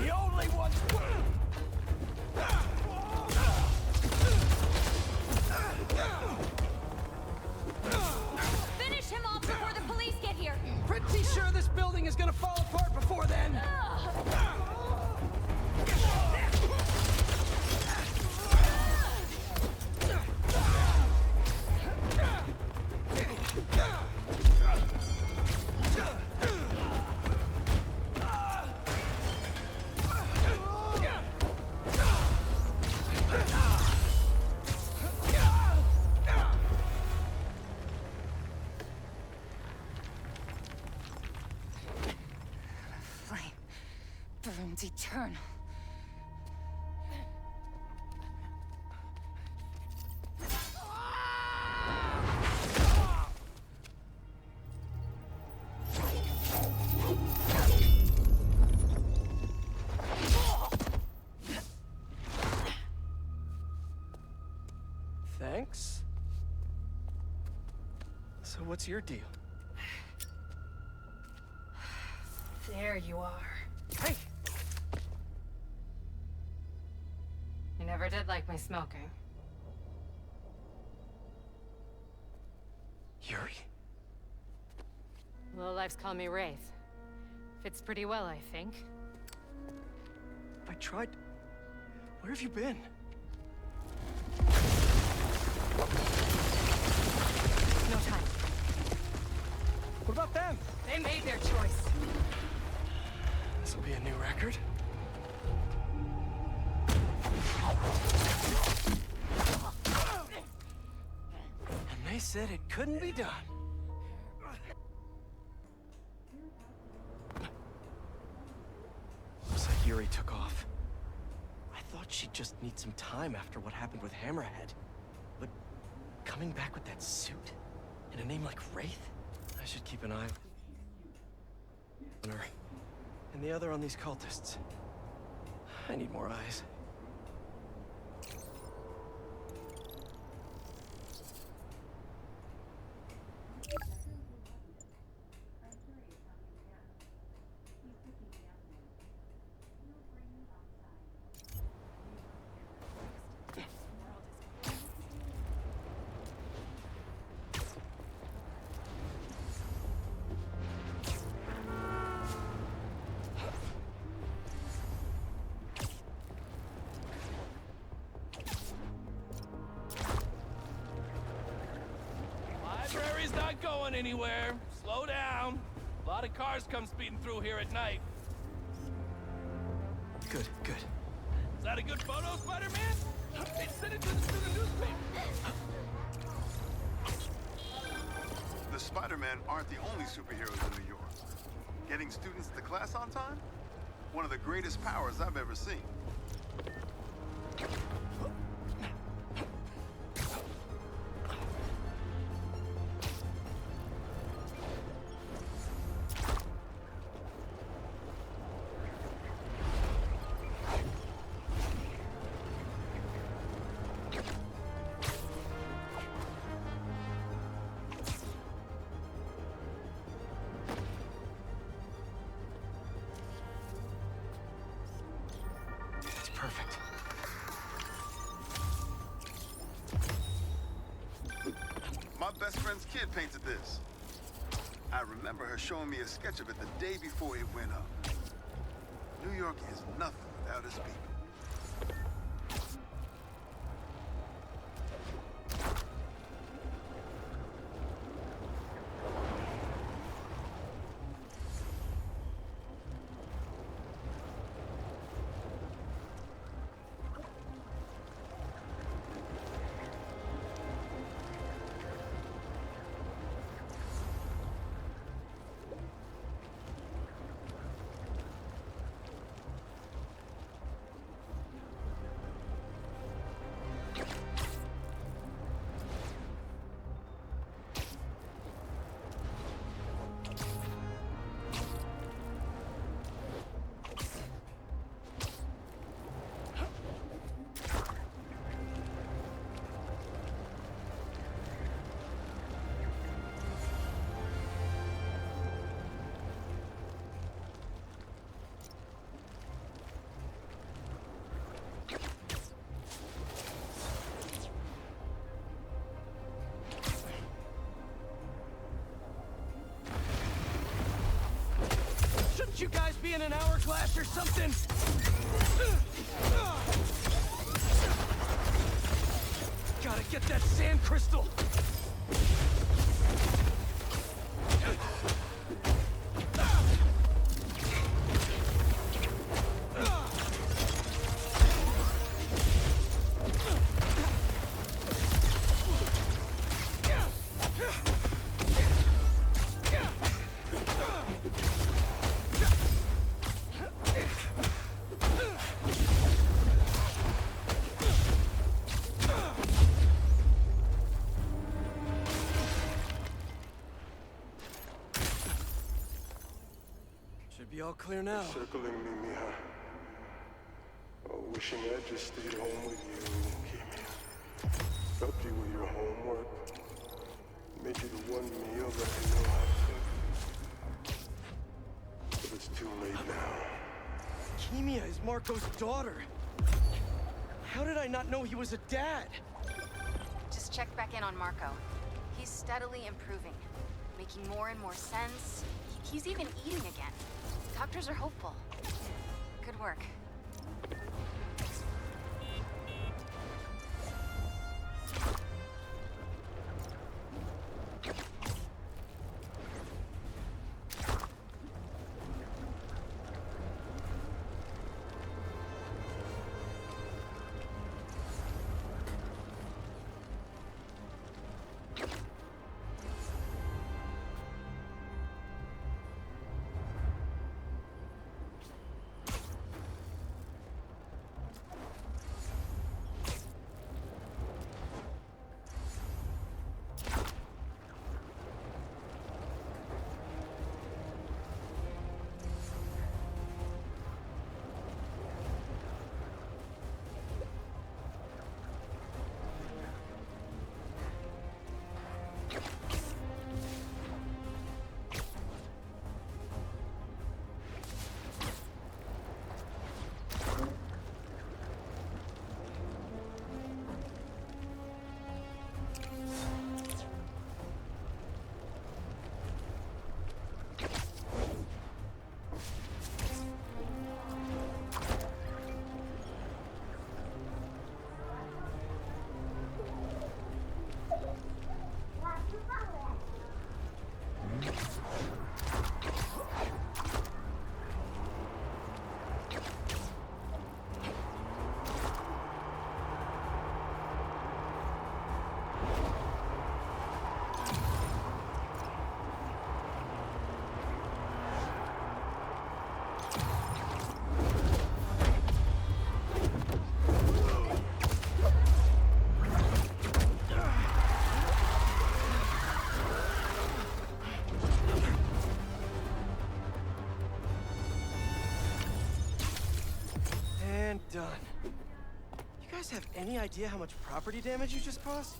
The only ones... Finish him off before the police get here! Pretty sure this building is gonna fall apart before then. flame burns eternal. Thanks. So what's your deal? There you are. Hey! You never did like my smoking. Yuri? Lowlifes call me Wraith. Fits pretty well, I think. I tried... Where have you been? No time. What about them? They made their choice. This'll be a new record. And they said it couldn't be done. Looks like Yuri took off. I thought she'd just need some time after what happened with Hammerhead. But coming back with that suit? And a name like Wraith? I should keep an eye on her. And the other on these cultists. I need more eyes. Library's not going anywhere. Slow down. A lot of cars come speeding through here at night. Good, good. Is that a good photo, Spider-Man? They sent it to the newspaper. The Spider-Men aren't the only superheroes in New York. Getting students to class on time? One of the greatest powers I've ever seen. It's perfect. My best friend's kid painted this. I remember her showing me a sketch of it the day before it went up. New York is nothing without its people. Shouldn't you guys be in an hourglass or something? Gotta get that sand crystal! all clear now. Circling me, Mija. Oh, wishing I just stayed home with you, Kimia. Helped you with your homework. Made you the one meal that I know how to. But it's too late now. Kimia is Marco's daughter. How did I not know he was a dad? Just checked back in on Marco. He's steadily improving, making more and more sense. He's even eating again. Doctors are hopeful. Good work. Done. You guys have any idea how much property damage you just caused?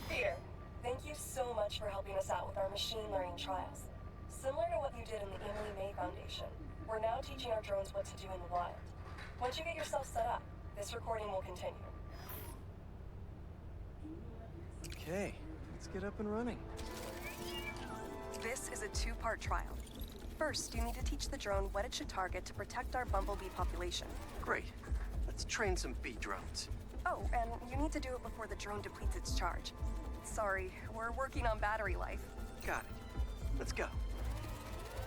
Peter, thank you so much for helping us out with our machine learning trials. Similar to what you did in the Emily May Foundation, we're now teaching our drones what to do in the wild. Once you get yourself set up, this recording will continue. Okay, let's get up and running. This is a two-part trial. First, you need to teach the drone what it should target to protect our bumblebee population. Great. Let's train some bee drones. Oh, and you need to do it before the drone depletes its charge. Sorry, we're working on battery life. Got it. Let's go.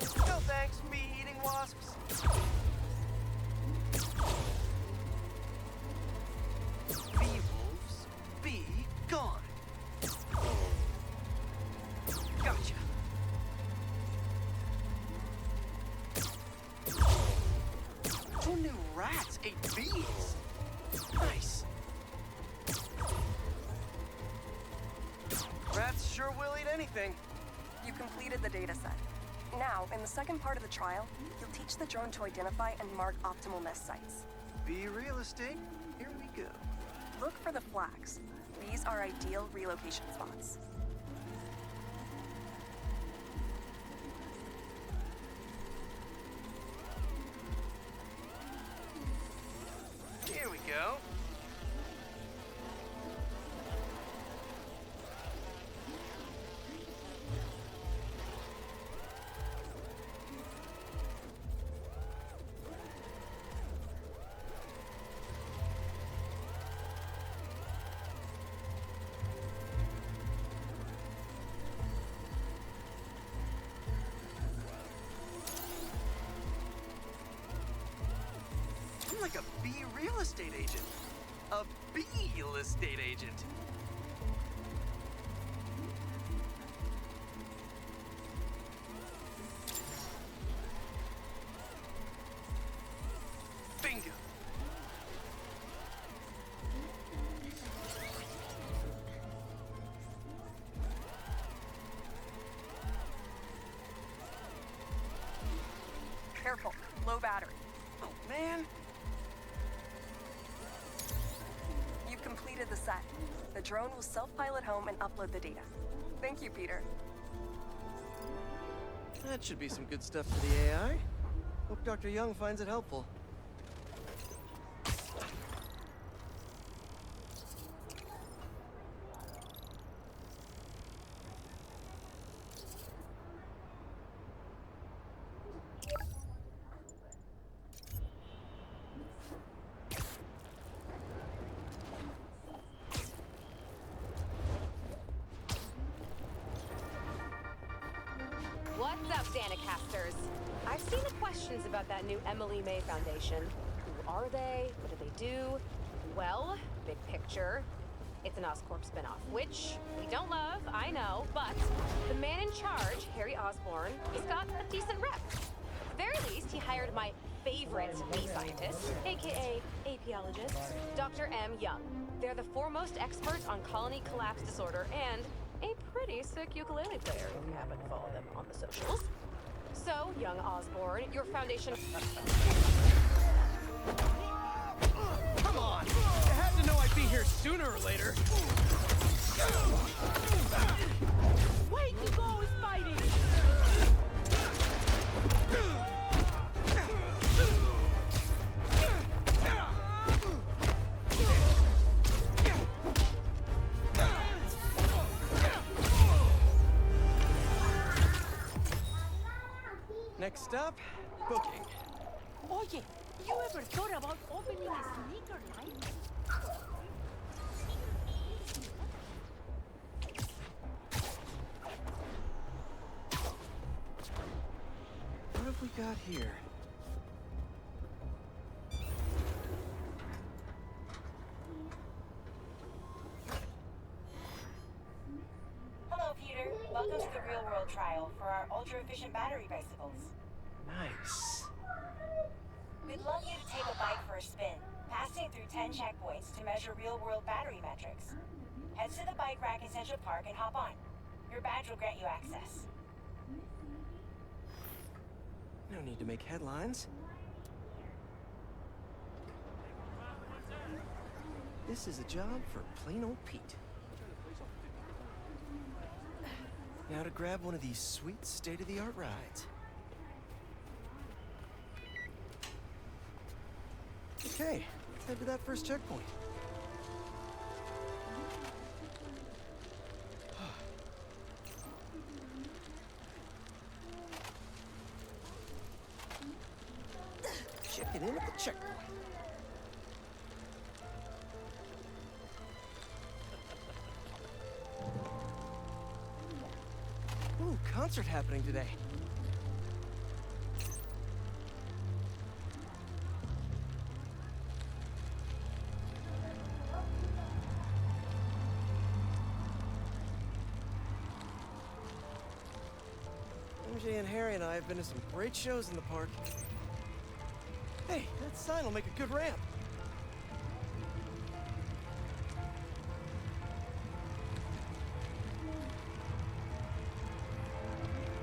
No thanks, bee-eating wasps. Bee wolves, be gone. Gotcha. Who knew rats ate bees? Nice. Rats sure will eat anything. You completed the data set. Now, in the second part of the trial, you'll teach the drone to identify and mark optimal nest sites. Bee real estate, here we go. Look for the flags. These are ideal relocation spots. Here we go. I'm like a bee real estate agent. A bee real estate agent. Bingo. low battery. Oh, man. You've completed the set. The drone will self-pilot home and upload the data. Thank you, Peter. That should be some good stuff for the AI. Hope Dr. Young finds it helpful. What's up, Danicasters? I've seen the questions about that new Emily May Foundation. Who are they? What do they do? Well, big picture, it's an Oscorp spinoff, which we don't love, I know, but the man in charge, Harry Osborn, he's got a decent rep. At the very least, he hired my favorite bee scientist, aka apiologist, Dr. M. Young. They're the foremost experts on colony collapse disorder and a pretty sick ukulele player if you happen to follow them on the socials. So, young Osborn, your foundation... Come on! You had to know I'd be here sooner or later. Way to go, Spidey! Next up, booking. Oye, you ever thought about opening a sneaker line? What have we got here? Hello, Peter. Welcome to the real-world trial for our ultra-efficient battery bicycles. Nice. We'd love you to take a bike for a spin, passing through 10 checkpoints to measure real-world battery metrics. Head to the bike rack in Central Park and hop on. Your badge will grant you access. No need to make headlines. This is a job for plain old Pete. Now to grab one of these sweet state-of-the-art rides. Okay, let's head to that first checkpoint. Check it in at the checkpoint. Ooh, concert happening today. MJ and Harry and I have been to some great shows in the park. Hey, that sign will make a good ramp.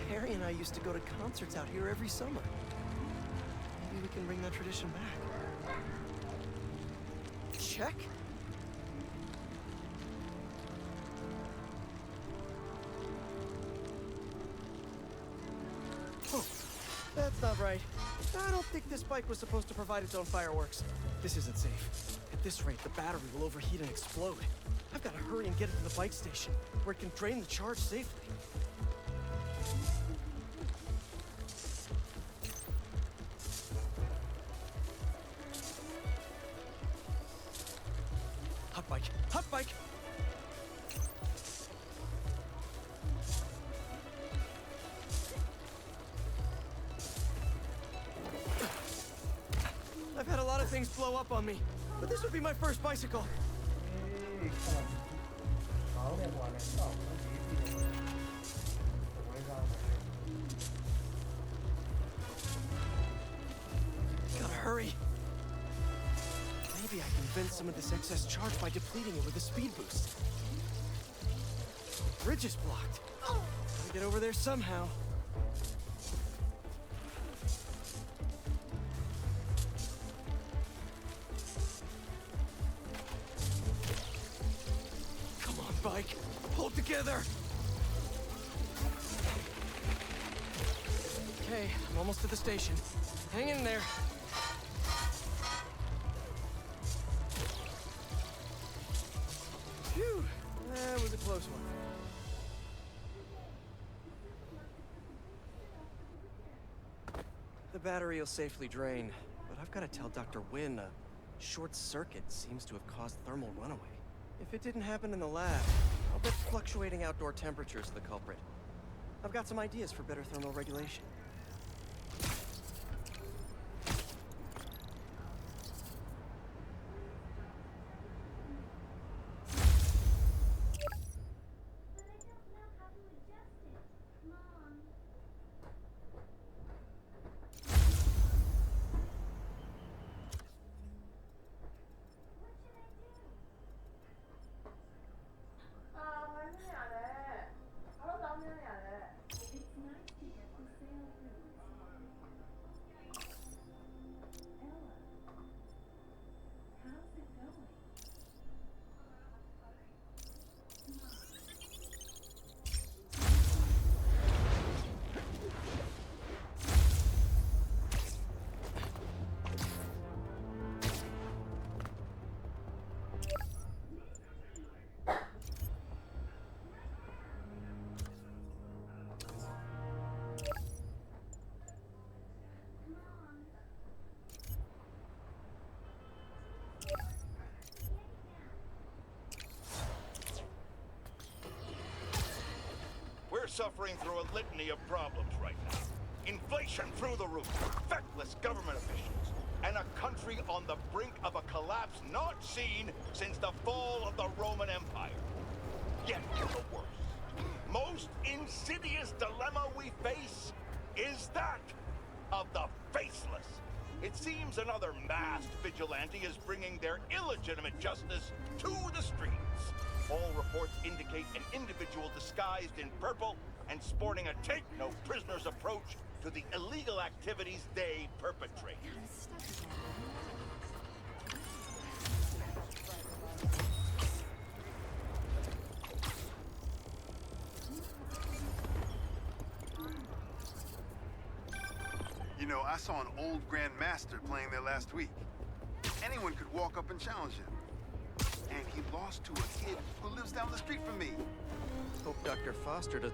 Harry and I used to go to concerts out here every summer. Maybe we can bring that tradition back. Check. Oh, that's not right. I don't think this bike was supposed to provide its own fireworks. This isn't safe. At this rate, the battery will overheat and explode. I've got to hurry and get it to the bike station, where it can drain the charge safely. Hot bike! Hot bike! I've had a lot of things blow up on me, but this would be my first bicycle. Gotta hurry. Maybe I can vent some of this excess charge by depleting it with a speed boost. The bridge is blocked. Gotta get over there somehow. together! Okay, I'm almost to the station. Hang in there. Phew, that was a close one. The battery will safely drain, but I've got to tell Dr. Wynn a short circuit seems to have caused thermal runaway. If it didn't happen in the lab, I'll bet fluctuating outdoor temperatures are the culprit. I've got some ideas for better thermal regulation. We're suffering through a litany of problems right now. Inflation through the roof, feckless government officials, and a country on the brink of a collapse not seen since the fall of the Roman Empire. Yet the worst, most insidious dilemma we face is that of the faceless. It seems another masked vigilante is bringing their illegitimate justice to the streets. All reports indicate an individual disguised in purple and sporting a take-no-prisoners approach to the illegal activities they perpetrate. You know, I saw an old Grand Master playing there last week. Anyone could walk up and challenge him. And he lost to a kid who lives down the street from me. Hope Dr. Foster does...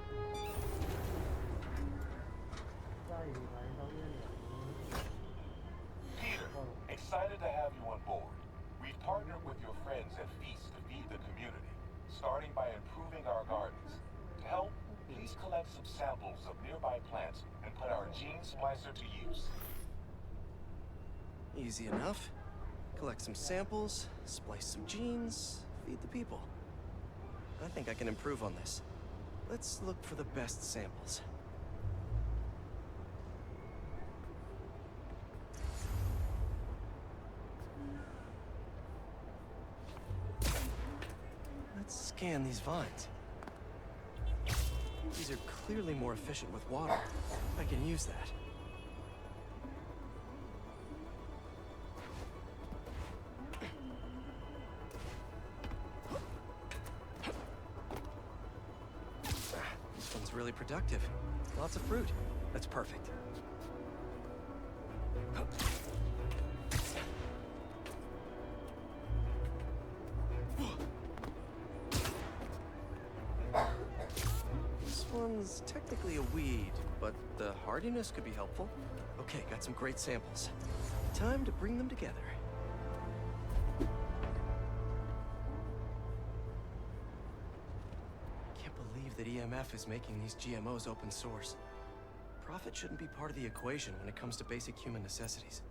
Peter, excited to have you on board. We've partnered with your friends at Feast to feed the community, starting by improving our gardens. To help, please collect some samples of nearby plants and put our gene splicer to use. Easy enough. Collect some samples, splice some genes, feed the people. I think I can improve on this. Let's look for the best samples. Let's scan these vines. These are clearly more efficient with water. I can use that. This one's really productive. Lots of fruit. That's perfect. This one's technically a weed, but the hardiness could be helpful. Okay, got some great samples. Time to bring them together. Can't believe that EMF is making these GMOs open source. Profit shouldn't be part of the equation when it comes to basic human necessities.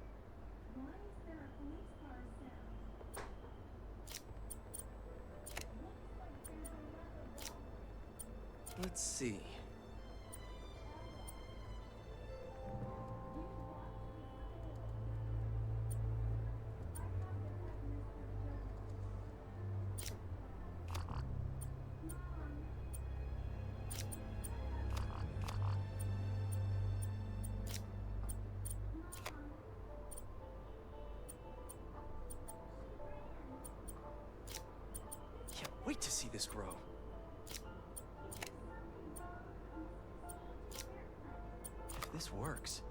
Let's see. Can't wait to see this grow. this works,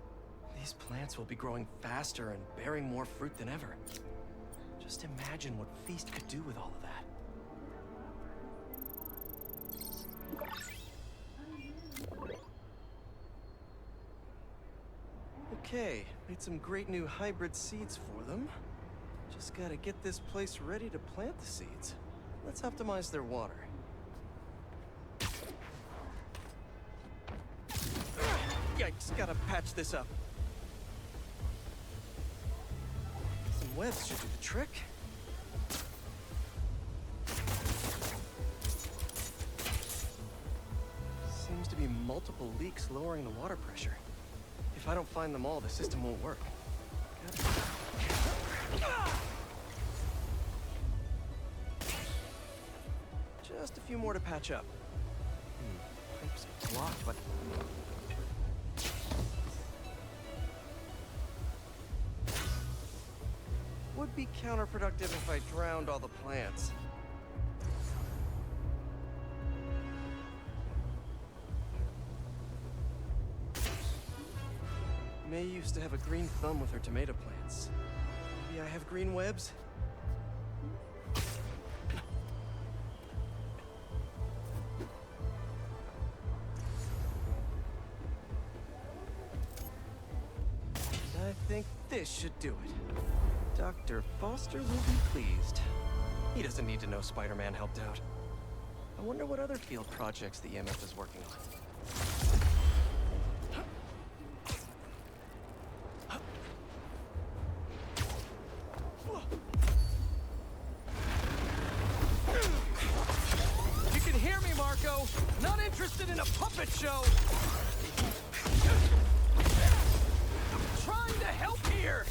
these plants will be growing faster and bearing more fruit than ever. Just imagine what Feast could do with all of that. Okay, made some great new hybrid seeds for them. Just gotta get this place ready to plant the seeds. Let's optimize their water. Yikes, gotta patch this up. Some webs should do the trick. Seems to be multiple leaks lowering the water pressure. If I don't find them all, the system won't work. Just a few more to patch up. Pipe's blocked, but... would be counterproductive if I drowned all the plants. May used to have a green thumb with her tomato plants. Maybe I have green webs? I think this should do it. Dr. Foster will be pleased. He doesn't need to know Spider-Man helped out. I wonder what other field projects the EMF is working on. You can hear me, Marco! Not interested in a puppet show! I'm trying to help here!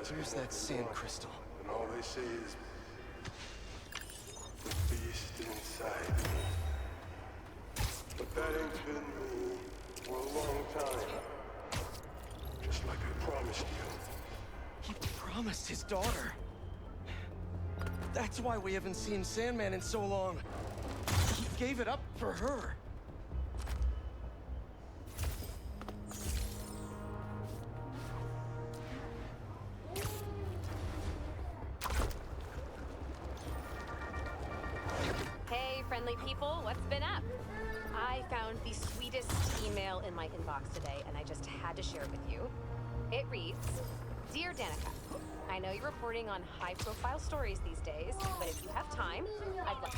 Where's that sand crystal? And all they say is the beast inside me. But that ain't been me for a long time. Just like I promised you. He promised his daughter. That's why we haven't seen Sandman in so long. He gave it up for her. People, what's been up? I found the sweetest email in my inbox today, and I just had to share it with you. It reads, Dear Danica, I know you're reporting on high-profile stories these days, but if you have time, I'd love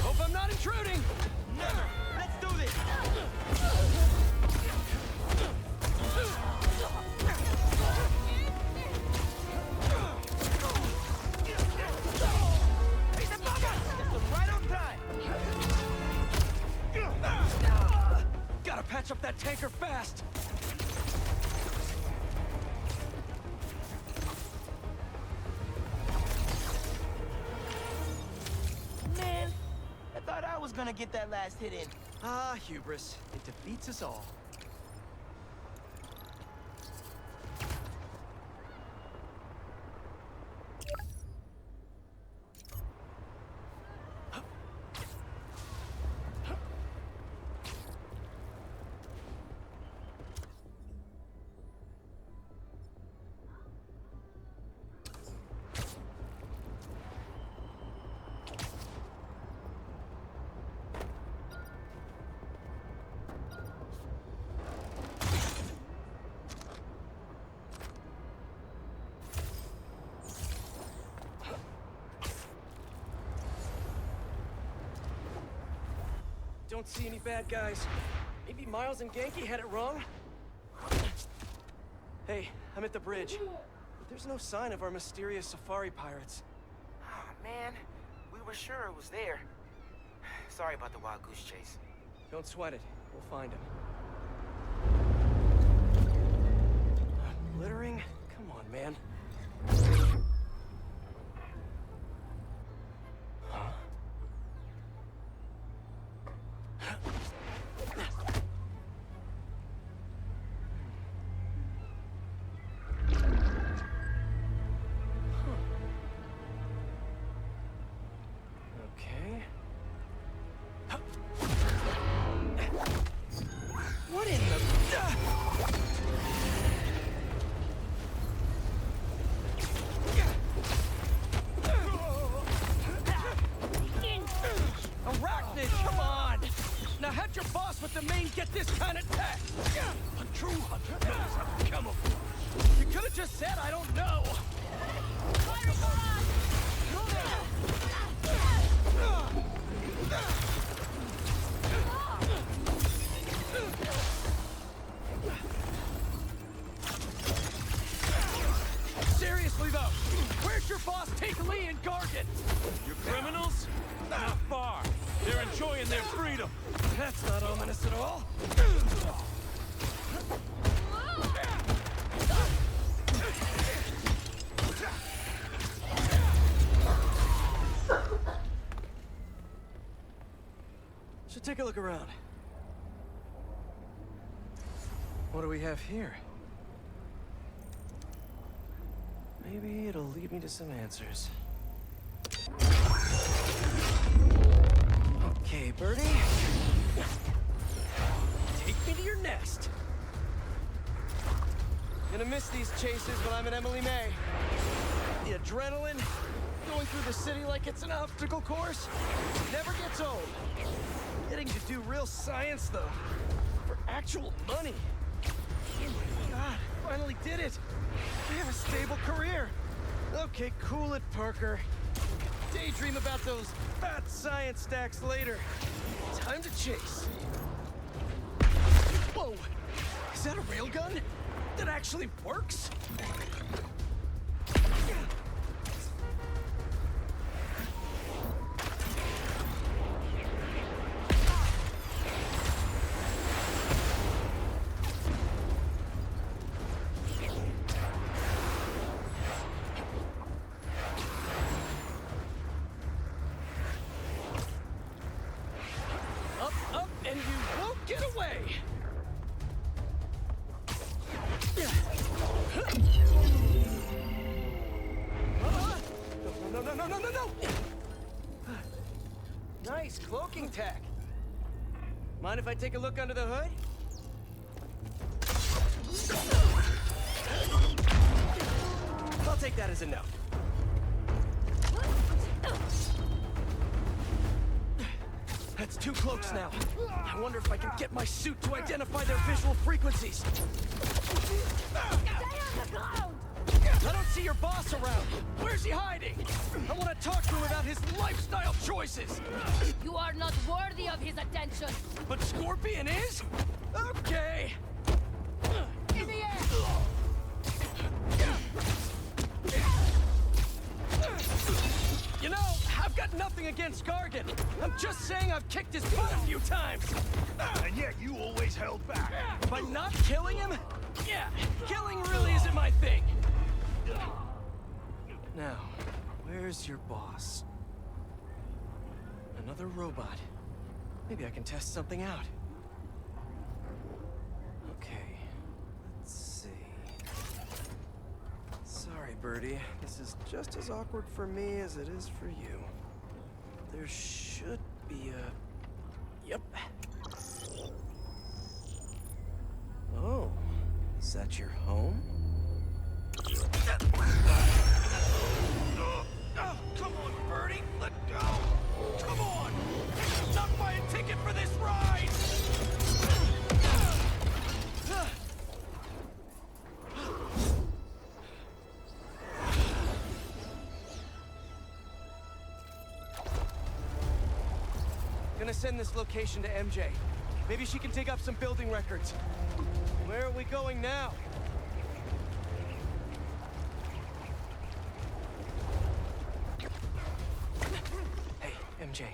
Hope I'm not intruding! Never! Let's do this! Gotta patch up that tanker fast! Man, I thought I was gonna get that last hit in. Ah, hubris. It defeats us all. Don't see any bad guys. Maybe Miles and Genki had it wrong? Hey, I'm at the bridge. There's no sign of our mysterious safari pirates. Oh, man. We were sure it was there. Sorry about the wild goose chase. Don't sweat it. We'll find him. Littering? Come on, man. Huh? Okay. What in the... Arachnid, come on! Now how'd your boss with the main get this kind of tech? A true hunter knows how to camouflage. You could have just said I don't know. Seriously though, where's your boss take Lee and Gargan? You criminals? Not far. They're enjoying their freedom. That's not ominous at all. Should take a look around. What do we have here? Maybe it'll lead me to some answers. Okay, Birdie. Take me to your nest. Gonna miss these chases when I'm at Emily May. The adrenaline, going through the city like it's an obstacle course, never gets old. Getting to do real science, though, for actual money. Oh my God, finally did it. I have a stable career. Okay, cool it, Parker. Daydream about those fat science stacks later. Time to chase. Whoa! Is that a railgun? That actually works? Up, and you won't get away! No! Nice cloaking tech. Mind if I take a look under the hood? I'll take that as a no. That's 2 cloaks now. I wonder if I can get my suit to identify their visual frequencies. Stay on the ground! I don't see your boss around. Where's he hiding? I want to talk to him about his lifestyle choices. You are not worthy of his attention. But Scorpion is? Okay. In the air! You know, I've got nothing against Gargan. I'm just saying I've kicked his butt a few times. And yet you always held back. By not killing him? Yeah, killing really isn't my thing. Now, where's your boss? Another robot. Maybe I can test something out. Okay, let's see. Sorry, Birdie. This is just as awkward for me as it is for you. There should be a... Yep. Oh, is that your home? Oh, come on, Birdie! Let go! Come on! Not buy a ticket for this ride! Gonna send this location to MJ. Maybe she can dig up some building records. Where are we going now? MJ,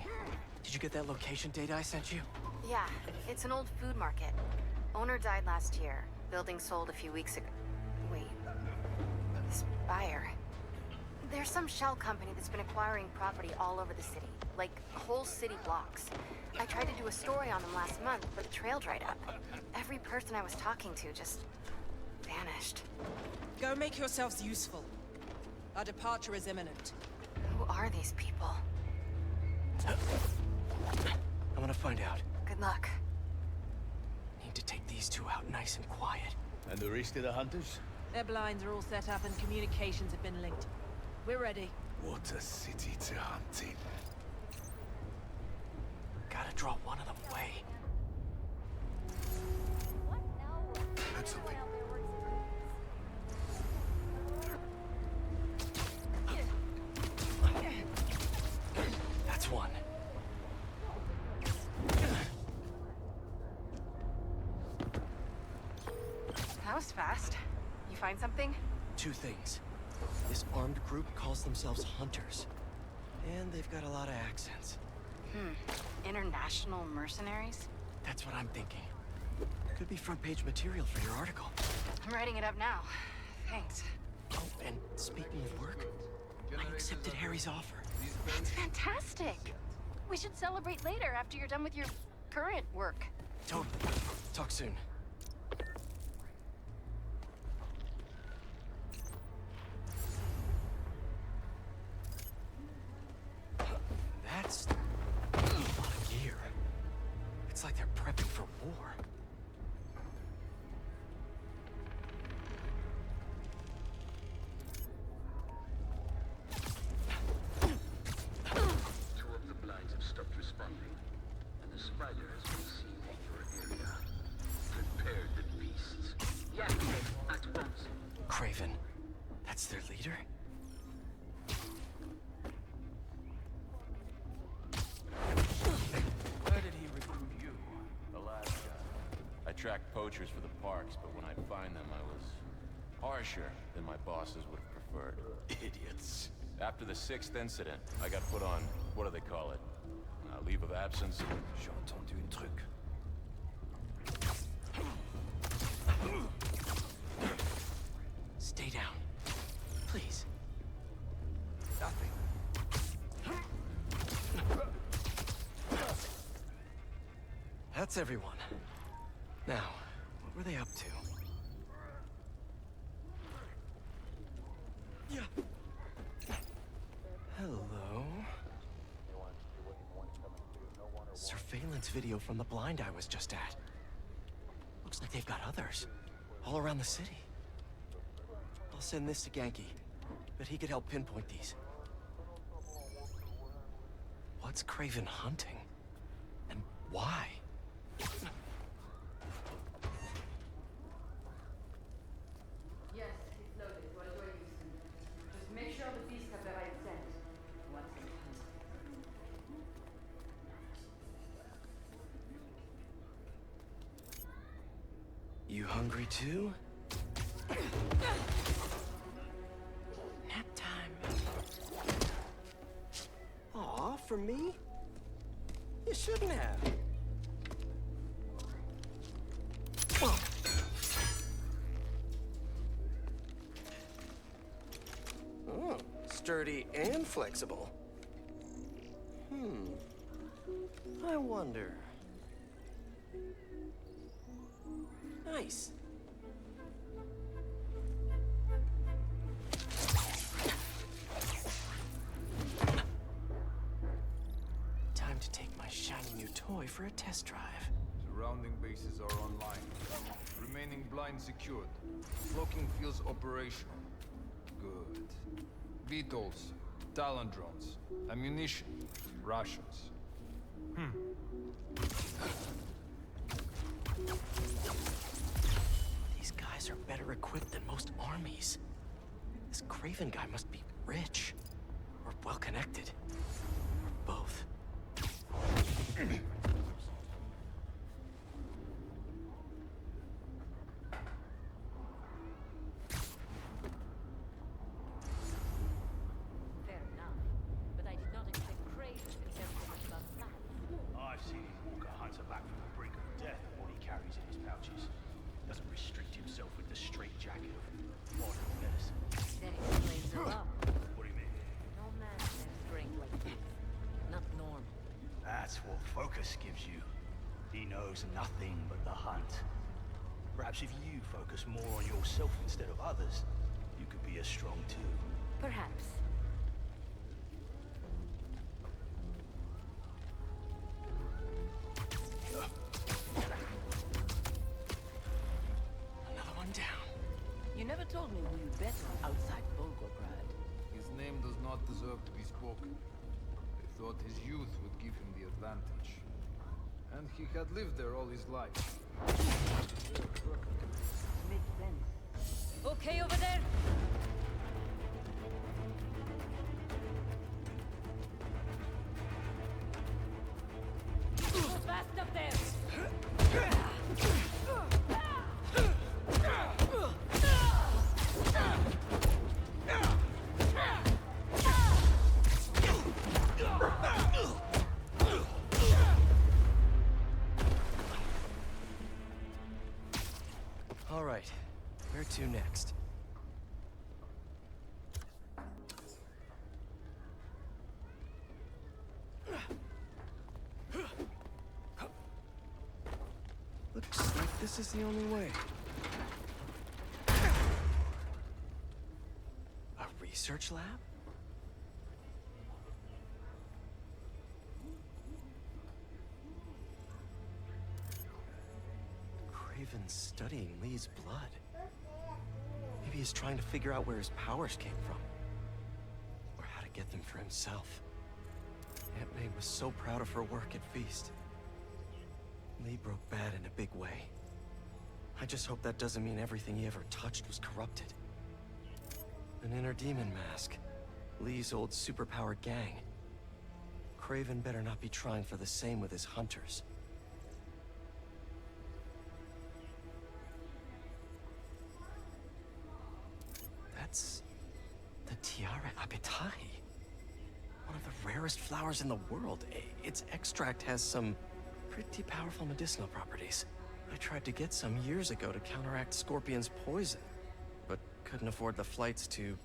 did you get that location data I sent you? Yeah, it's an old food market. Owner died last year. Building sold a few weeks ago. Wait. This buyer. There's some shell company that's been acquiring property all over the city. Like, whole city blocks. I tried to do a story on them last month, but the trail dried up. Every person I was talking to just vanished. Go make yourselves useful. Our departure is imminent. Who are these people? I'm gonna find out. Good luck. Need to take these two out nice and quiet. And the rest of the hunters? Their blinds are all set up and communications have been linked. We're ready. What a city to hunt in. Gotta draw one of them away. Heard something. That's one. That was fast. You find something? Two things. This armed group calls themselves Hunters. And they've got a lot of accents. International mercenaries? That's what I'm thinking. Could be front-page material for your article. I'm writing it up now. Thanks. Oh, and speaking of work, I accepted Harry's offer. That's fantastic. We should celebrate later after you're done with your current work. Totally. Talk soon. That's a lot of gear. It's like they're prepping for war. Two of the blinds have stopped responding, and the spider has been seen in your area. Prepare the beasts. Yes, at once. Craven. That's their leader? Where did he recruit you? Alaska. I tracked poachers for the parks, but when I'd find them, I was harsher than my bosses would have preferred. Idiots. After the 6th incident, I got put on, what do they call it? Leave of absence. J'ai entendu un truc. Stay down. Please. Nothing. That's everyone. Now, what were they up to? Yeah. Hello? Surveillance video from the blind I was just at. Looks like they've got others. All around the city. I'll send this to Genki. Bet he could help pinpoint these. What's Craven hunting? And why? Yes, it's loaded. We're joining you soon. Just make sure the beasts have the right scent. Once they hunt. You hungry too? Nap time. Aw, for me? You shouldn't have. Oh, sturdy and flexible. I wonder. Nice. Time to take my shiny new toy for a test drive. Surrounding bases are online. Remaining blind secured. Cloaking fields operational. Good. VTOLs, Talon drones, ammunition, rations. These guys are better equipped than most armies. This Craven guy must be rich. Or well-connected. Or both. Fair enough. But I did not expect Craven to be careful loves you. He knows nothing but the hunt. Perhaps if you focus more on yourself instead of others, you could be as strong too. Perhaps. Another one down. You never told me who you bet on outside Volgograd. His name does not deserve to be spoken. I thought his youth would give him the advantage. And he had lived there all his life. Makes sense. Okay over there? Go fast up there! All right, where to next? Looks like this is the only way. A research lab? Craven's studying Lee's blood. Maybe he's trying to figure out where his powers came from. Or how to get them for himself. Aunt May was so proud of her work at Feast. Lee broke bad in a big way. I just hope that doesn't mean everything he ever touched was corrupted. An inner demon mask. Lee's old superpowered gang. Craven better not be trying for the same with his hunters. That's the Tiara Apitai. One of the rarest flowers in the world. Its extract has some pretty powerful medicinal properties. I tried to get some years ago to counteract Scorpion's poison, but couldn't afford the flights to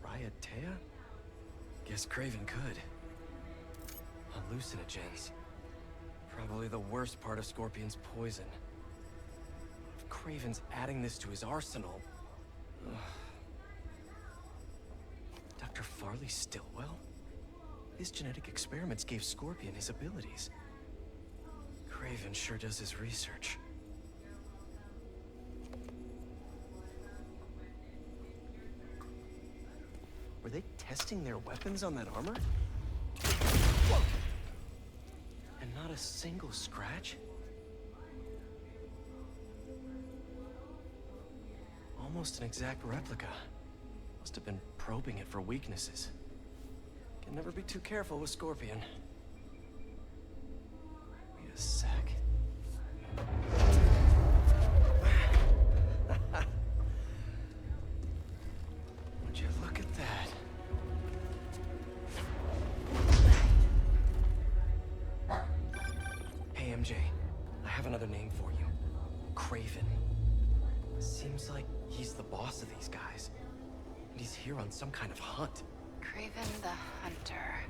Raiatea? Guess Craven could. Hallucinogens. Probably the worst part of Scorpion's poison. If Craven's adding this to his arsenal... Ugh. Dr. Farley Stillwell? His genetic experiments gave Scorpion his abilities. Craven sure does his research. Were they testing their weapons on that armor? Whoa! And not a single scratch? Almost an exact replica. Must have been probing it for weaknesses. Can never be too careful with Scorpion. Wait a sec. Would you look at that? Hey, MJ. I have another name for you. Craven. Seems like he's the boss of these guys. And he's here on some kind of hunt. Craven the Hunter.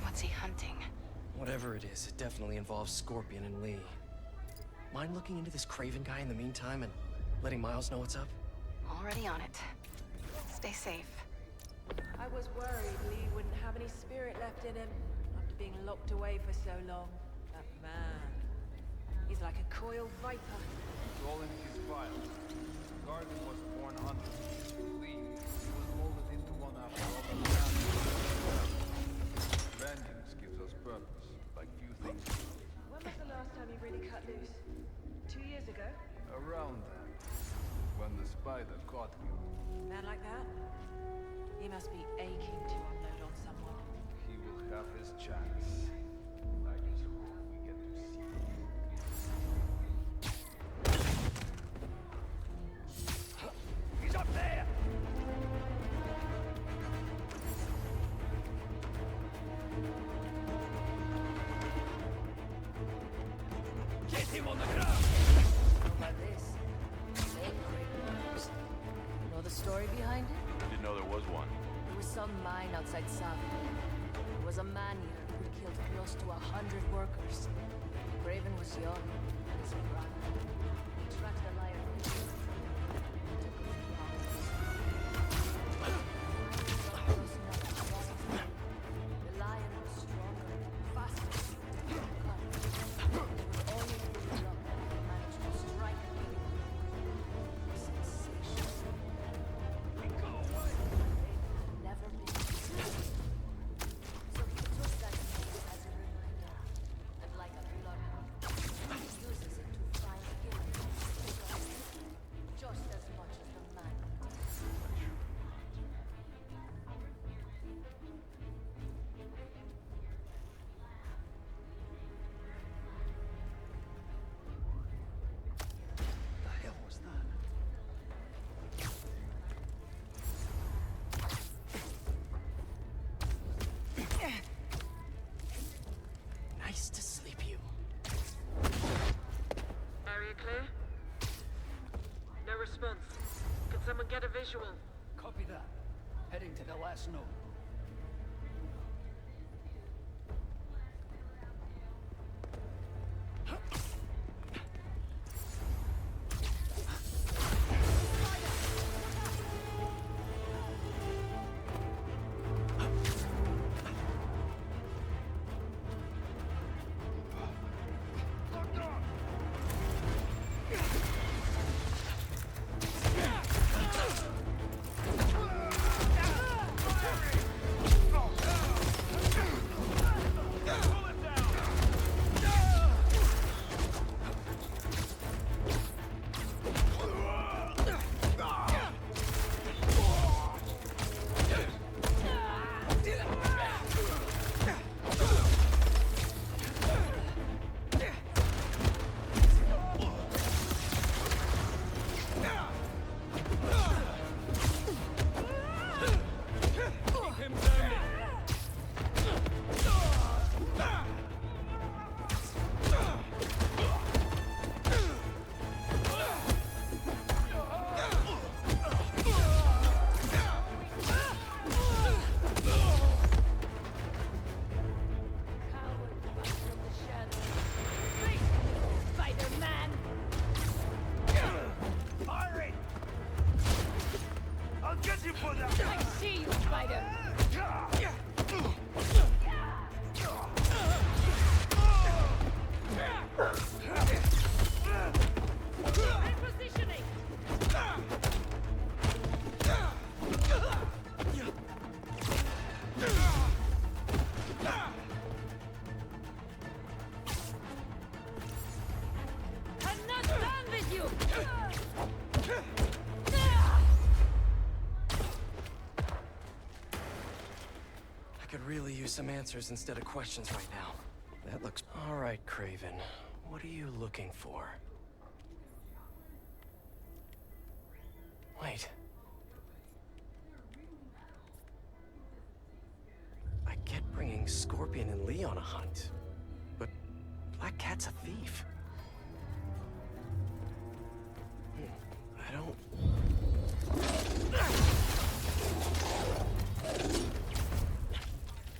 What's he hunting? Whatever it is, it definitely involves Scorpion and Lee. Mind looking into this Craven guy in the meantime and letting Miles know what's up? Already on it. Stay safe. I was worried Lee wouldn't have any spirit left in him after being locked away for so long. That man. He's like a coiled viper. It's all in his file. Garden was a born hunter. Lee, he was molded into one after all the vengeance gives us purpose, like few things do. When was the last time you really cut loose? 2 years ago? Around then, when the spider caught him. Man like that? He must be aching to unload on someone. He will have his chance. I just hope we get to see him. He's up there! Get him on the ground! How about this? Know the story behind it? Didn't know there was one. There was some mine outside Savia. There was a man here We killed close to 100 workers. Craven was young and his brother. We tracked the lion. Took a few hours. Close enough to walk away. The lion was stronger, faster, more cunning. It was only through luck that we managed to strike a deal. Sensational. Go away! Never been seen. So he took that name as a reminder, and like a bloodhound, he uses it to find killing, just as much as the man. The hell was that? Nice to sleep you. Area clear? No response. Can someone get a visual? Copy that. Heading to the last node. I see you, Spider! Repositioning! I'm not done with you! I could really use some answers instead of questions right now. That looks... All right, Craven. What are you looking for? Wait. I get bringing Scorpion and Lee on a hunt, but Black Cat's a thief. I don't...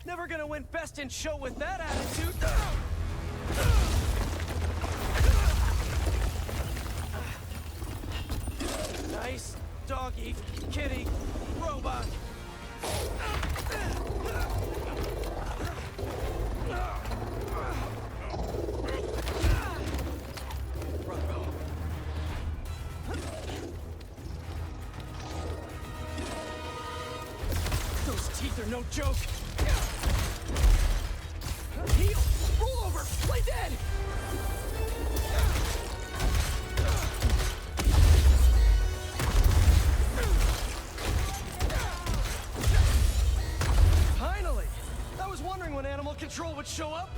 Never gonna win Best in Show with that attitude! Nice doggy, kitty, robot! Those teeth are no joke! Heal! Roll over! Play dead! Finally! I was wondering when Animal Control would show up.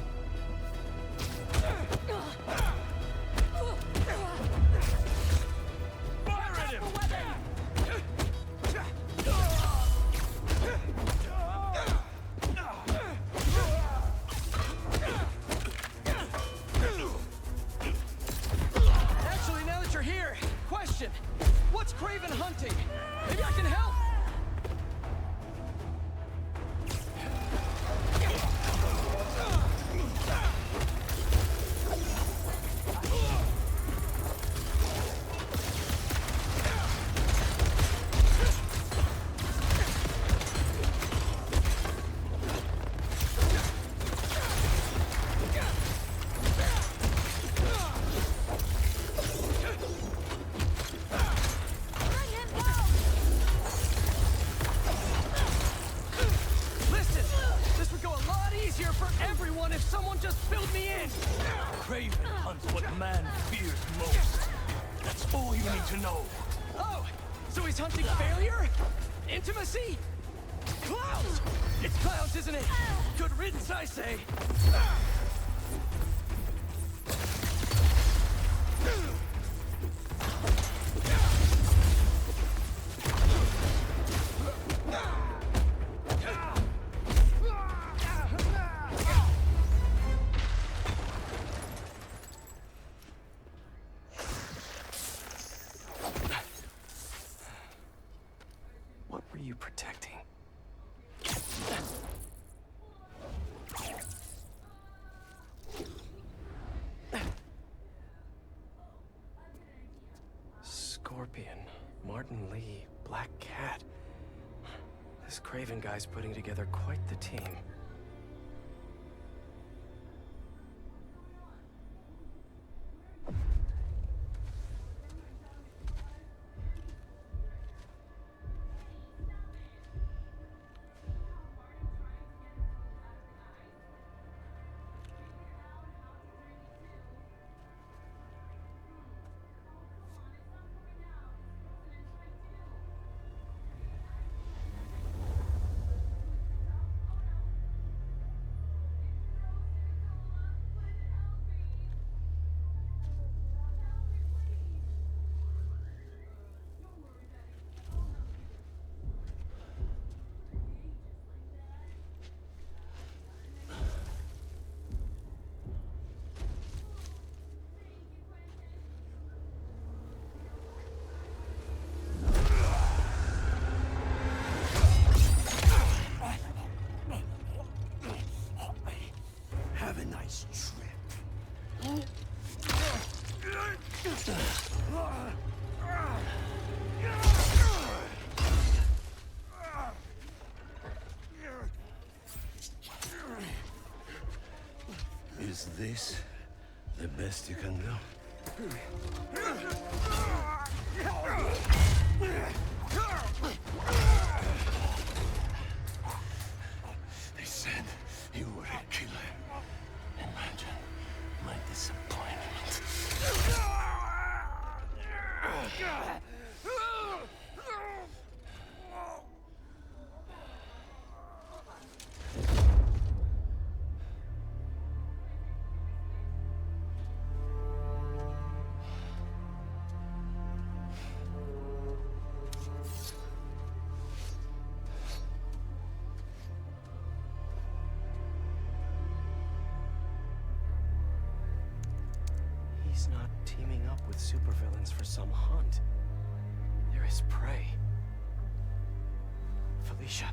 Fire at him! Actually, now that you're here, question. What's Craven hunting? Maybe I can help! Craven hunts what man fears most. That's all you need to know. Oh, so he's hunting failure? Intimacy? Clowns! It's clowns, isn't it? Good riddance, I say. What were you protecting? Scorpion, Martin Lee, Black Cat. This Craven guy's putting together quite the team. Have a nice trip. Is this the best you can do? They said you were a killer. Imagine my disappointment. He's not teaming up with supervillains for some hunt. They're his prey. Felicia.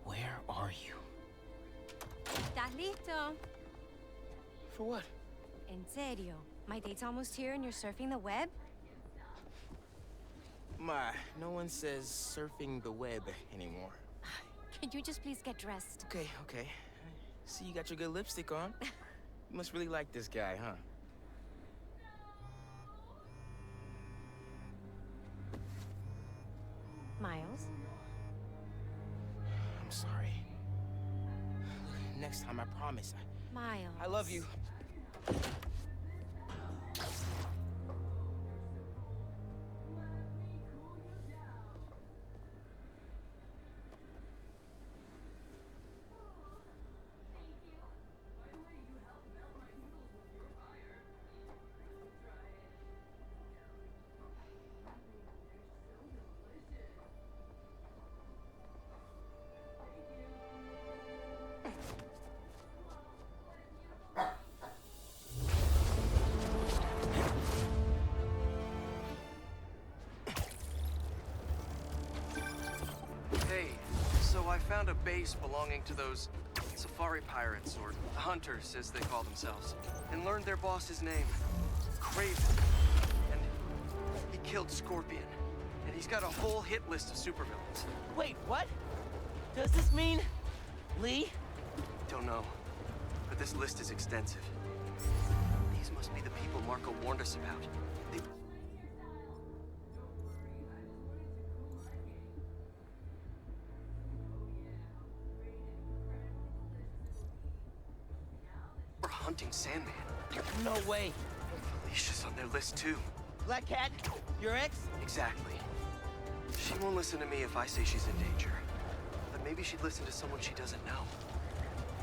Where are you? ¿Estás listo? For what? En serio. My date's almost here and you're surfing the web? Ma, no one says surfing the web anymore. Can you just please get dressed? Okay. See, you got your good lipstick on. You must really like this guy, huh? Miles? I'm sorry. Next time, I promise. Miles. I love you. Hey, so I found a base belonging to those safari pirates, or hunters as they call themselves, and learned their boss's name, Craven. And he killed Scorpion. And he's got a whole hit list of supervillains. Wait, what? Does this mean... Lee? Don't know. But this list is extensive. These must be the people Marco warned us about. They... were hunting Sandman. No way. Felicia's on their list too. Black Cat? Your ex? Exactly. She won't listen to me if I say she's in danger. But maybe she'd listen to someone she doesn't know.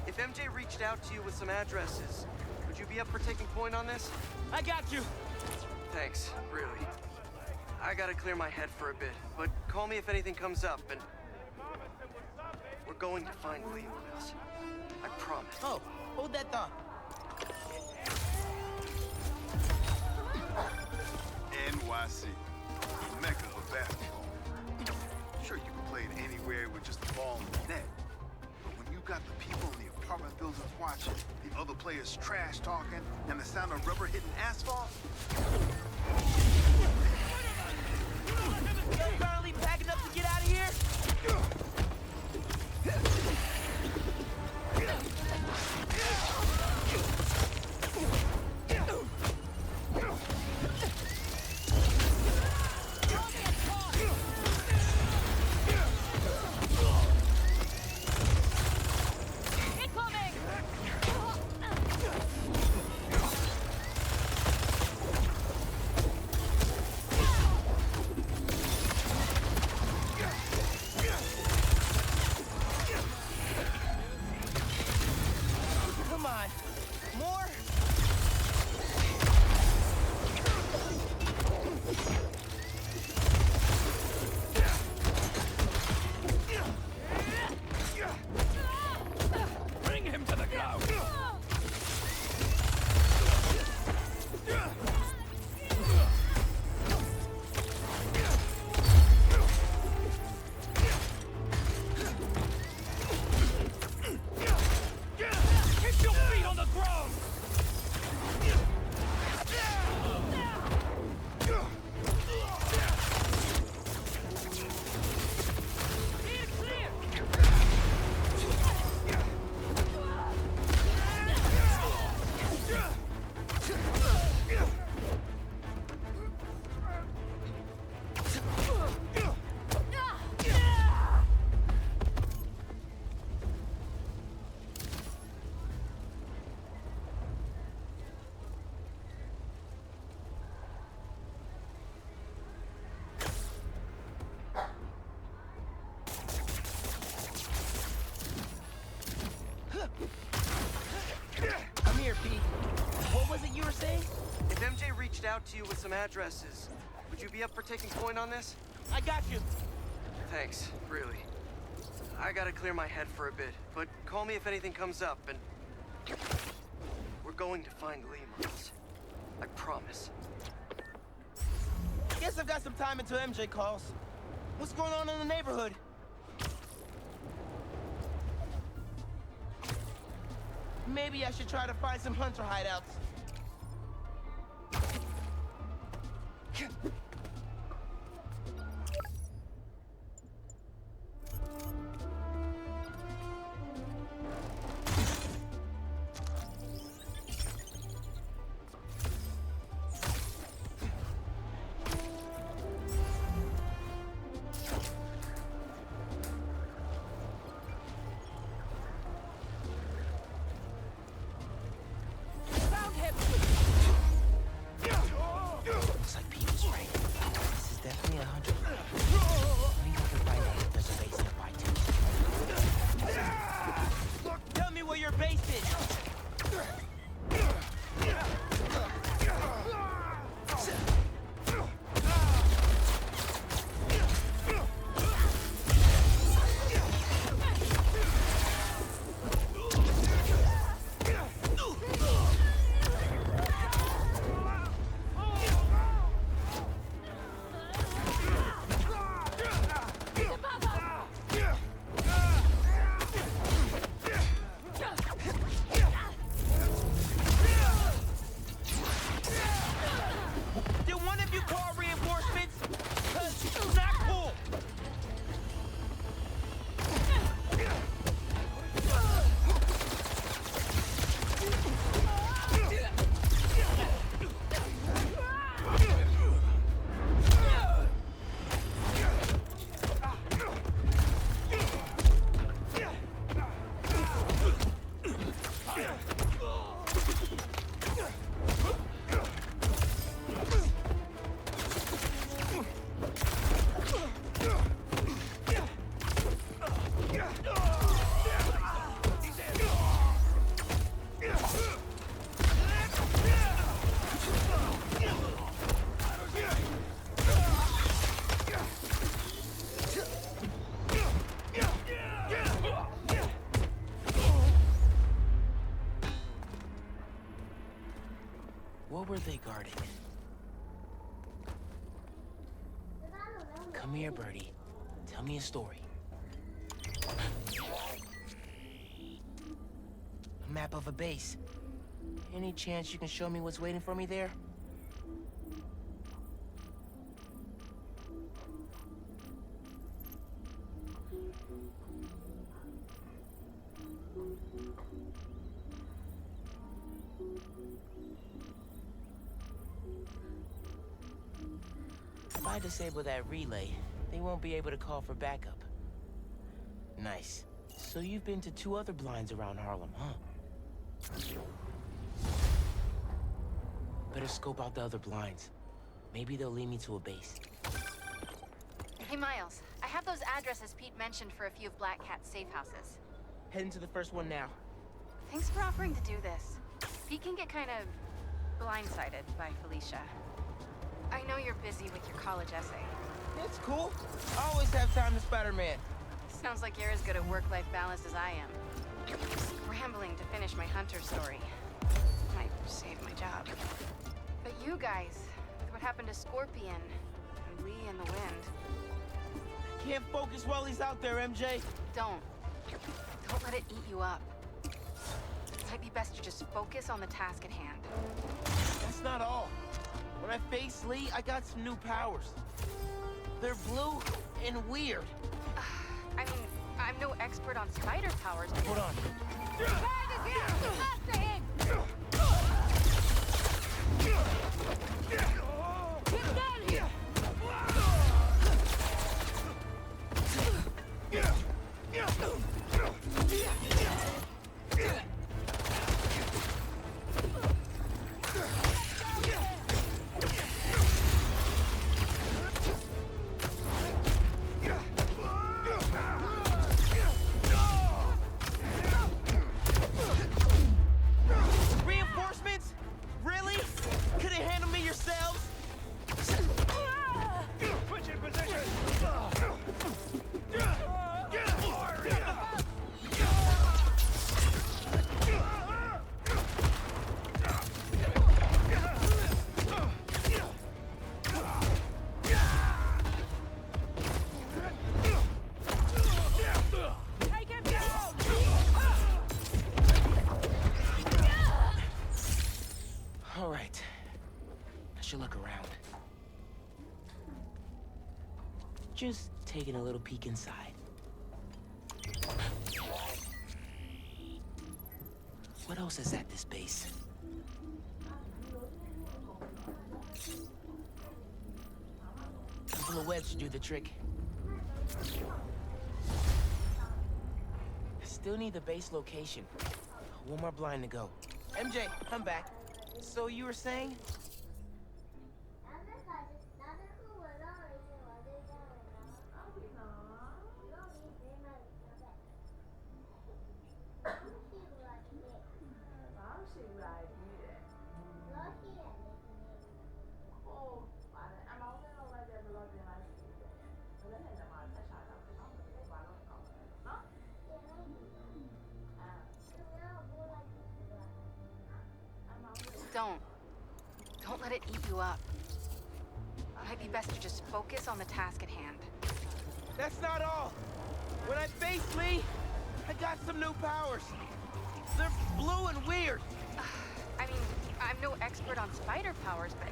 If MJ reached out to you with some addresses, would you be up for taking point on this? I got you! Thanks, really. I gotta clear my head for a bit, but call me if anything comes up, and... we're going to find Lee Miles. I promise. Oh, hold that thought. NYC, the mecca of basketball. Sure, you can play it anywhere with just a ball in the net. But when you got the people in the apartment buildings watching, the other players trash talking, and the sound of rubber hitting asphalt... Yo, currently packing up to get out of here? I'm here, Pete. What was it you were saying? If MJ reached out to you with some addresses, would you be up for taking point on this? I got you. Thanks, really. I gotta clear my head for a bit, but call me if anything comes up, and... we're going to find Lee Miles. I promise. Guess I've got some time until MJ calls. What's going on in the neighborhood? Maybe I should try to find some hunter hideouts. Looks like Pete was right. here, Birdie. Tell me a story. A map of a base. Any chance you can show me what's waiting for me there? If I disable that relay, they won't be able to call for backup. Nice. So you've been to 2 other blinds around Harlem, huh? Better scope out the other blinds. Maybe they'll lead me to a base. Hey, Miles. I have those addresses Pete mentioned for a few of Black Cat's safe houses. Heading to the first one now. Thanks for offering to do this. Pete can get kind of blindsided by Felicia. I know you're busy with your college essay. It's cool. I always have time to Spider-Man. Sounds like you're as good at work-life balance as I am. Scrambling to finish my Hunter story. Might save my job. But you guys, with what happened to Scorpion, and Lee and the Wind... Can't focus while he's out there, MJ. Don't let it eat you up. It might be best to just focus on the task at hand. That's not all. When I face Lee, I got some new powers. They're blue and weird. I mean, I'm no expert on spider powers, but... Hold on. After him! Get down here! Reinforcements? Really? Could have handled me yourselves? Switch in position! Take him down! All right. I should look around. Just taking a little peek inside. What else is at this base? A couple of webs should do the trick. I still need the base location. One more blind to go. MJ, I'm back. So you were saying? Don't let it eat you up. It might be best to just focus on the task at hand. That's not all. When I face Lee, I got some new powers. They're blue and weird. I mean, I'm no expert on spider powers, but...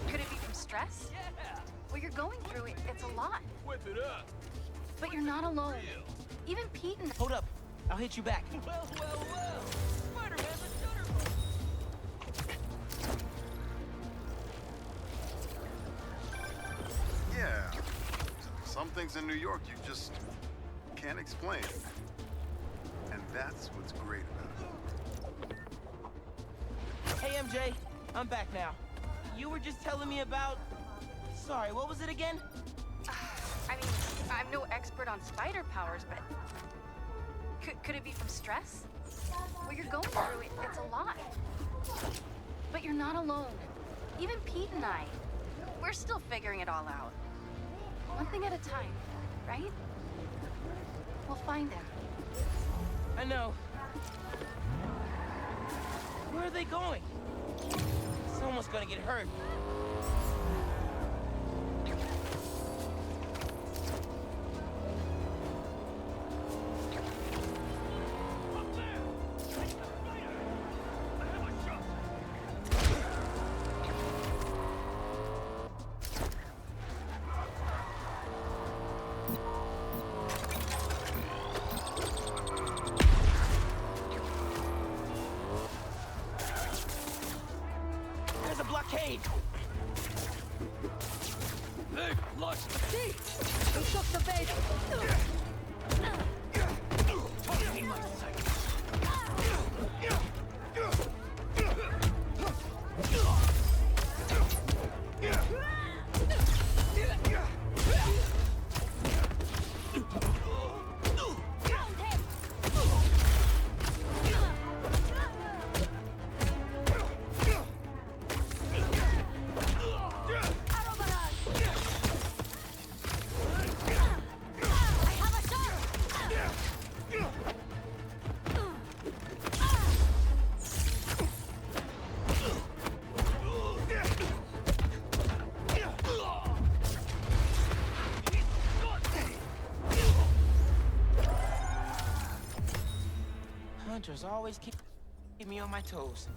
Could it be from stress? Yeah! What you're going through, it's a lot. Whip it up! But you're not alone. Even Pete and... Hold up. I'll hit you back. Well! Spider-Man's a shooter! Yeah. Some things in New York you just can't explain. And that's what's great about it. Hey, MJ. I'm back now. You were just telling me about... Sorry, what was it again? I mean, I'm no expert on spider powers, but... Could it be from stress? What you're going through, it's a lot. But you're not alone. Even Pete and I, we're still figuring it all out. One thing at a time, right? We'll find him. I know. Where are they going? Someone's gonna get hurt. boss. See? You took the bait. Totally my sight. Hunters always keep me on my toes.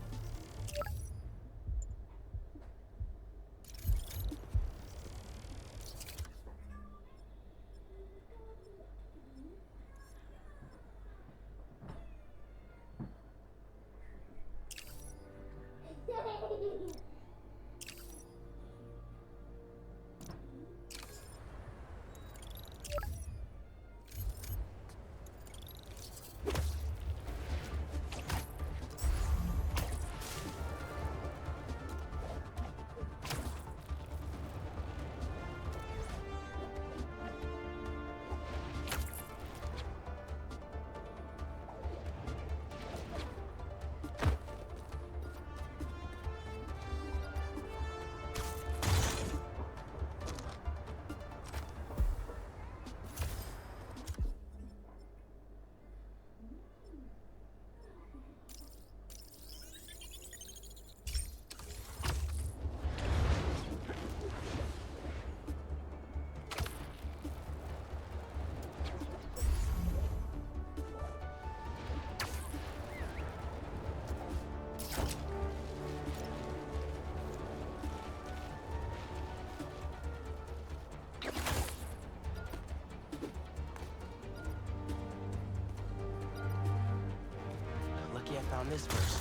Lucky I found this first.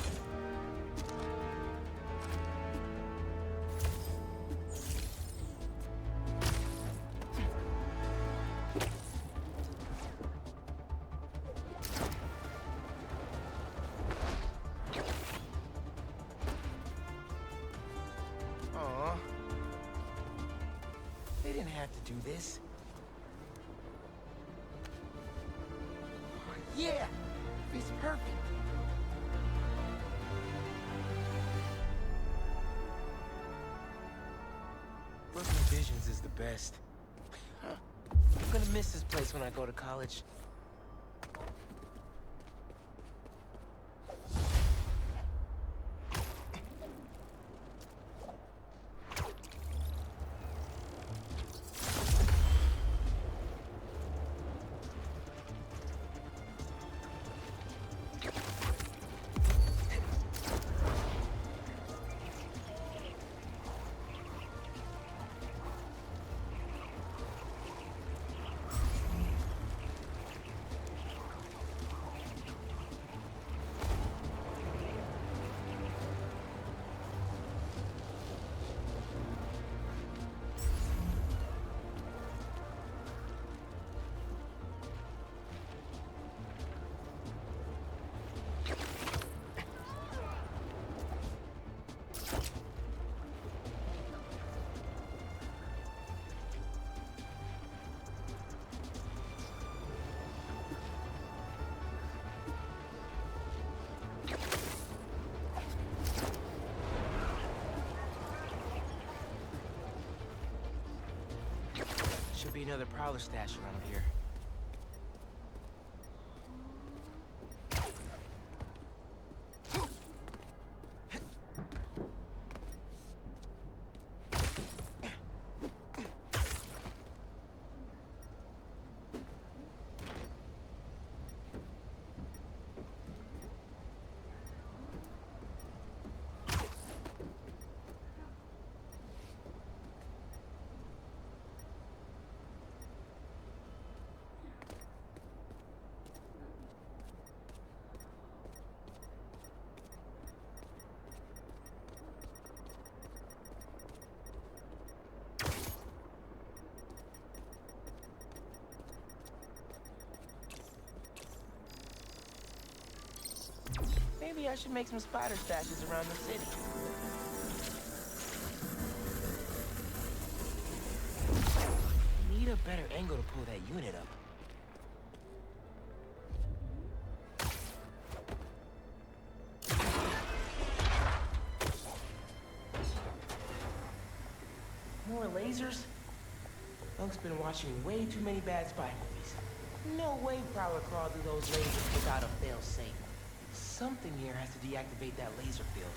Aw. They didn't have to do this. Yeah! It's perfect. Working Visions is the best. I'm gonna miss this place when I go to college. Should be another prowler stash around here. Maybe I should make some spider stashes around the city. Need a better angle to pull that unit up. More lasers? Unk's been watching way too many bad spy movies. No way Prowler crawled through those lasers without a fail-safe. Something here has to deactivate that laser field.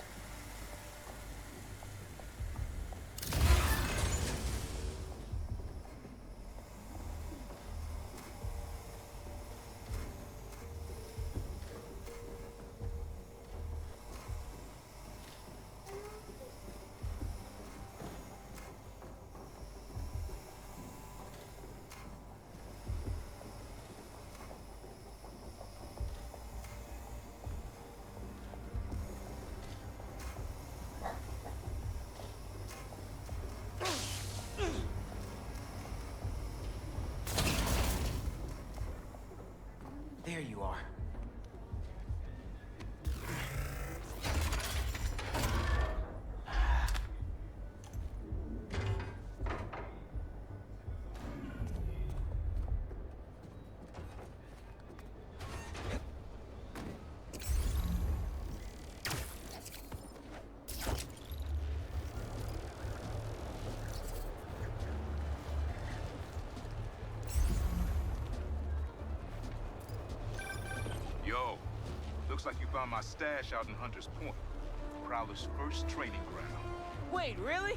There you are. Yo, looks like you found my stash out in Hunter's Point. Prowler's first training ground. Wait, really?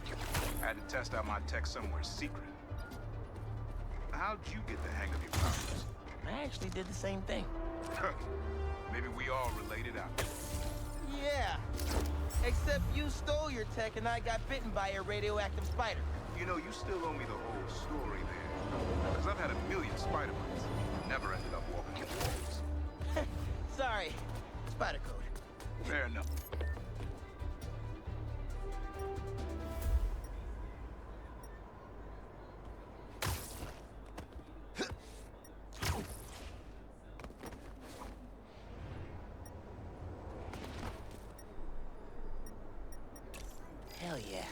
I had to test out my tech somewhere secret. How'd you get the hang of your powers? I actually did the same thing. Maybe we all related out there. Yeah. Except you stole your tech and I got bitten by a radioactive spider. You know, you still owe me the whole story there. Because I've had a million spider bites. Never ended up walking the walls. Sorry. Spider code. Fair enough. Hell yeah.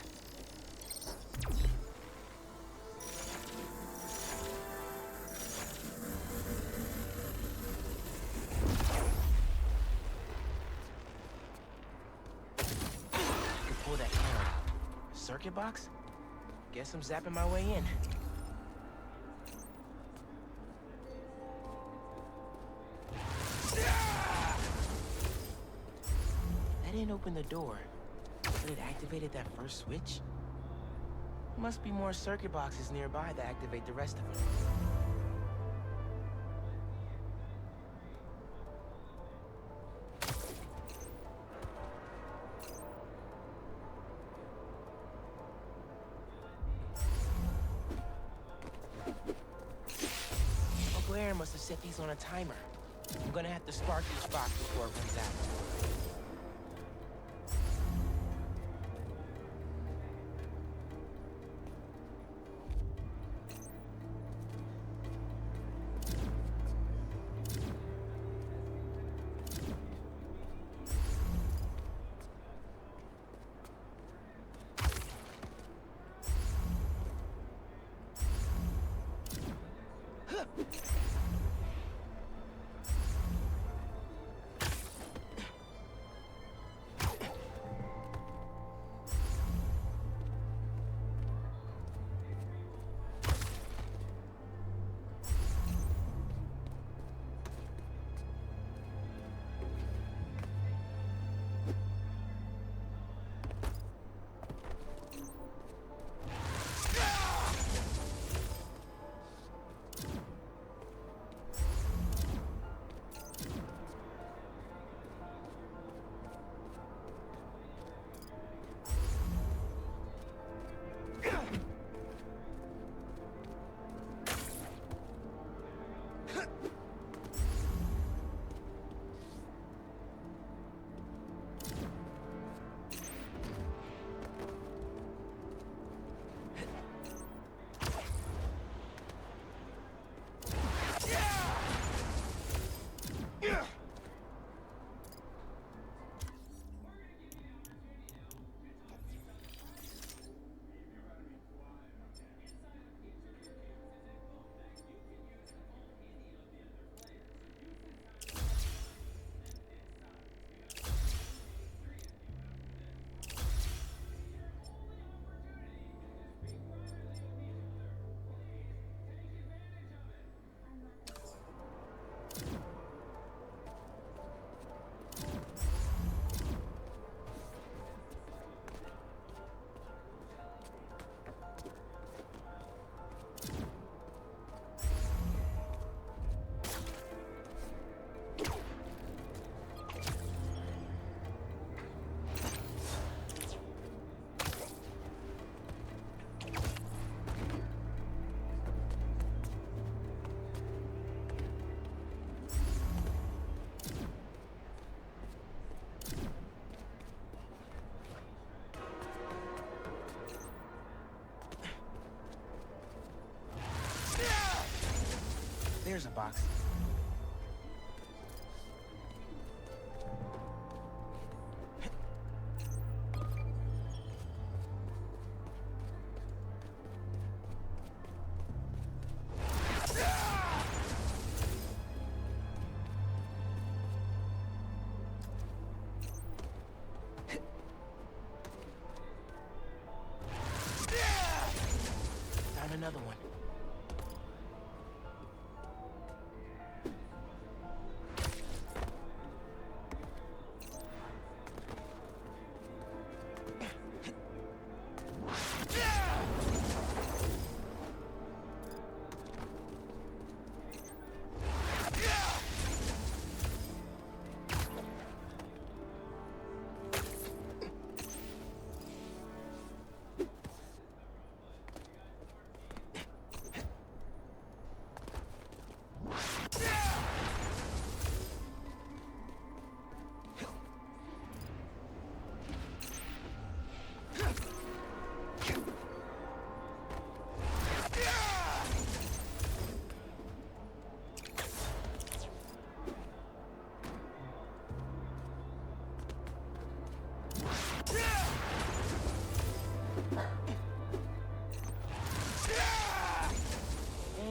Pull that camera. Circuit box? Guess I'm zapping my way in. That didn't open the door, but it activated that first switch. Must be more circuit boxes nearby that activate the rest of them. Blair must have set these on a timer. I'm gonna have to spark each box before it runs out. There's a box. Found another one.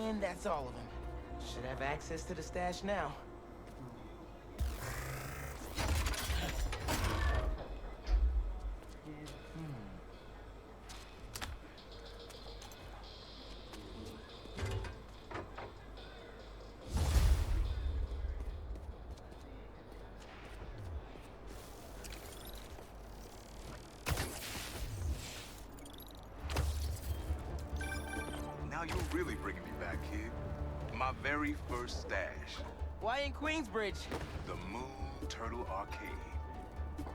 And that's all of them. Should have access to the stash now. Now you're really bringing me back, kid. My very first stash. Why in Queensbridge? The Moon Turtle Arcade.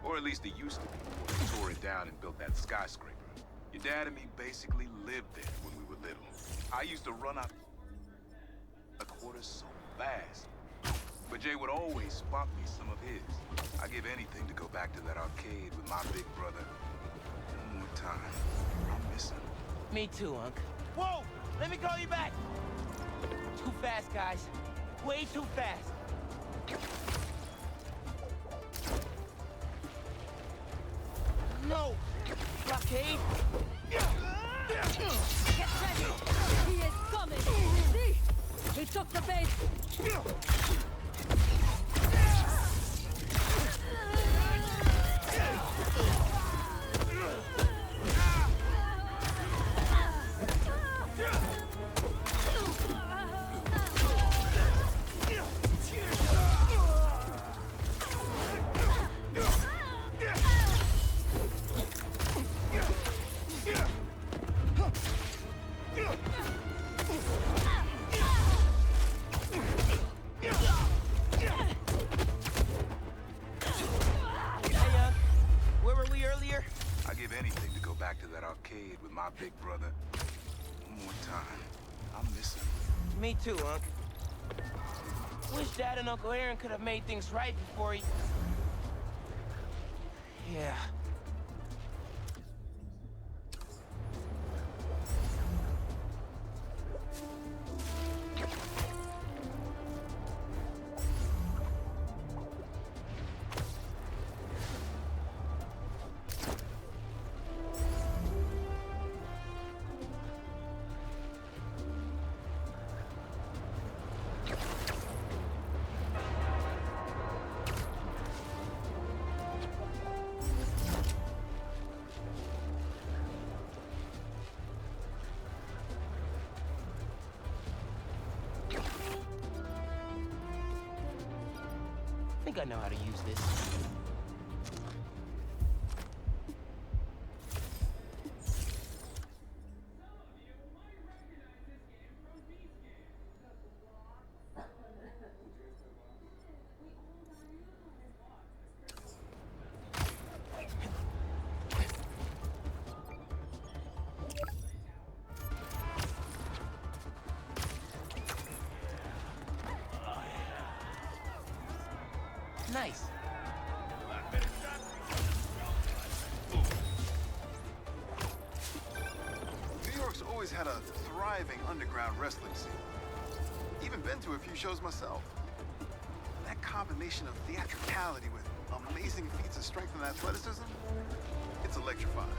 Or at least it used to be before they tore it down and built that skyscraper. Your dad and me basically lived there when we were little. I used to run out a quarter so fast. But Jay would always spot me some of his. I'd give anything to go back to that arcade with my big brother. One more time. I miss him. Me too, Unc. Whoa! Let me call you back! Too fast, guys. Way too fast. No! Blockade! Get ready! He is coming! See? He took the bait! My big brother. One more time. I miss him. Me too, Unc. Wish Dad and Uncle Aaron could have made things right before he... Yeah. I think I know how to use this. Nice. New York's always had a thriving underground wrestling scene. Even been to a few shows myself. That combination of theatricality with amazing feats of strength and athleticism, it's electrifying.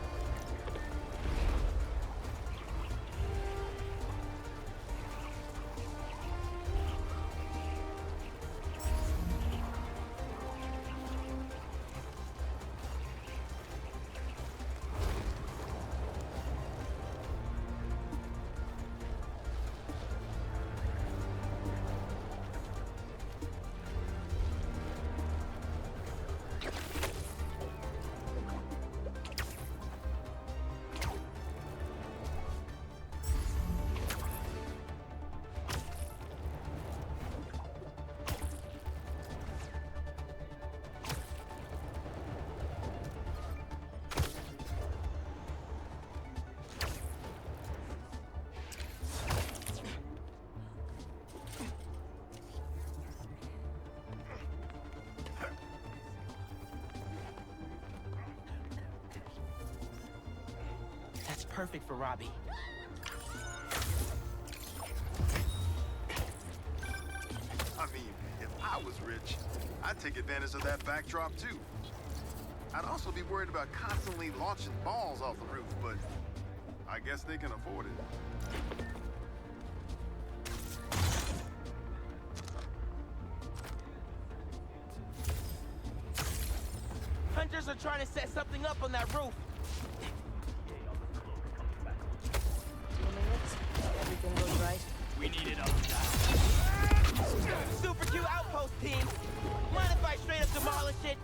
That's perfect for Robbie. I mean, if I was rich, I'd take advantage of that backdrop too. I'd also be worried about constantly launching balls off the roof, but I guess they can afford it. Hunters are trying to set something up on that roof. 2 minutes. Everything goes right. We need it up down. Super Q outpost team. Mind if I straight up demolish it?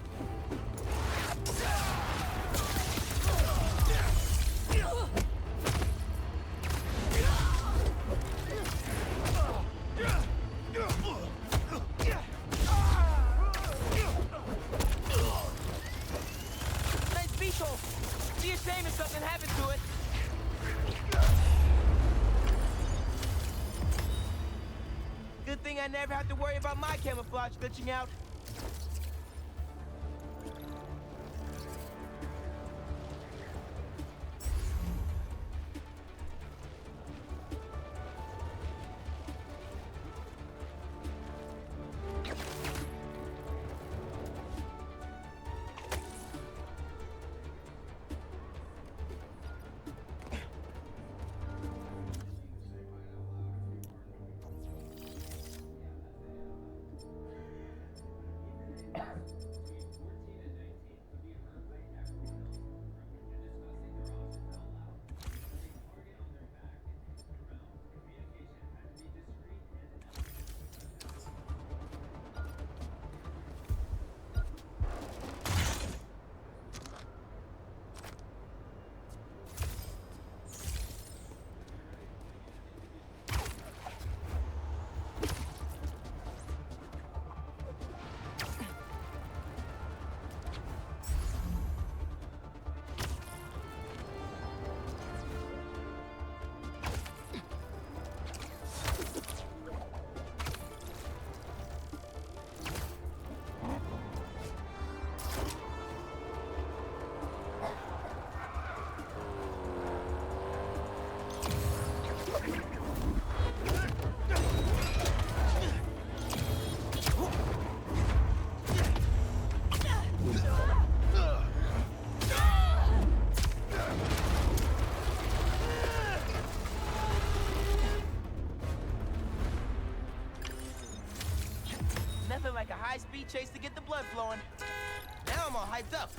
Nice beetle. Be a shame if something happened to it. Good thing I never have to worry about my camouflage glitching out. Nothing like a high-speed chase to get the blood flowing. Now I'm all hyped up.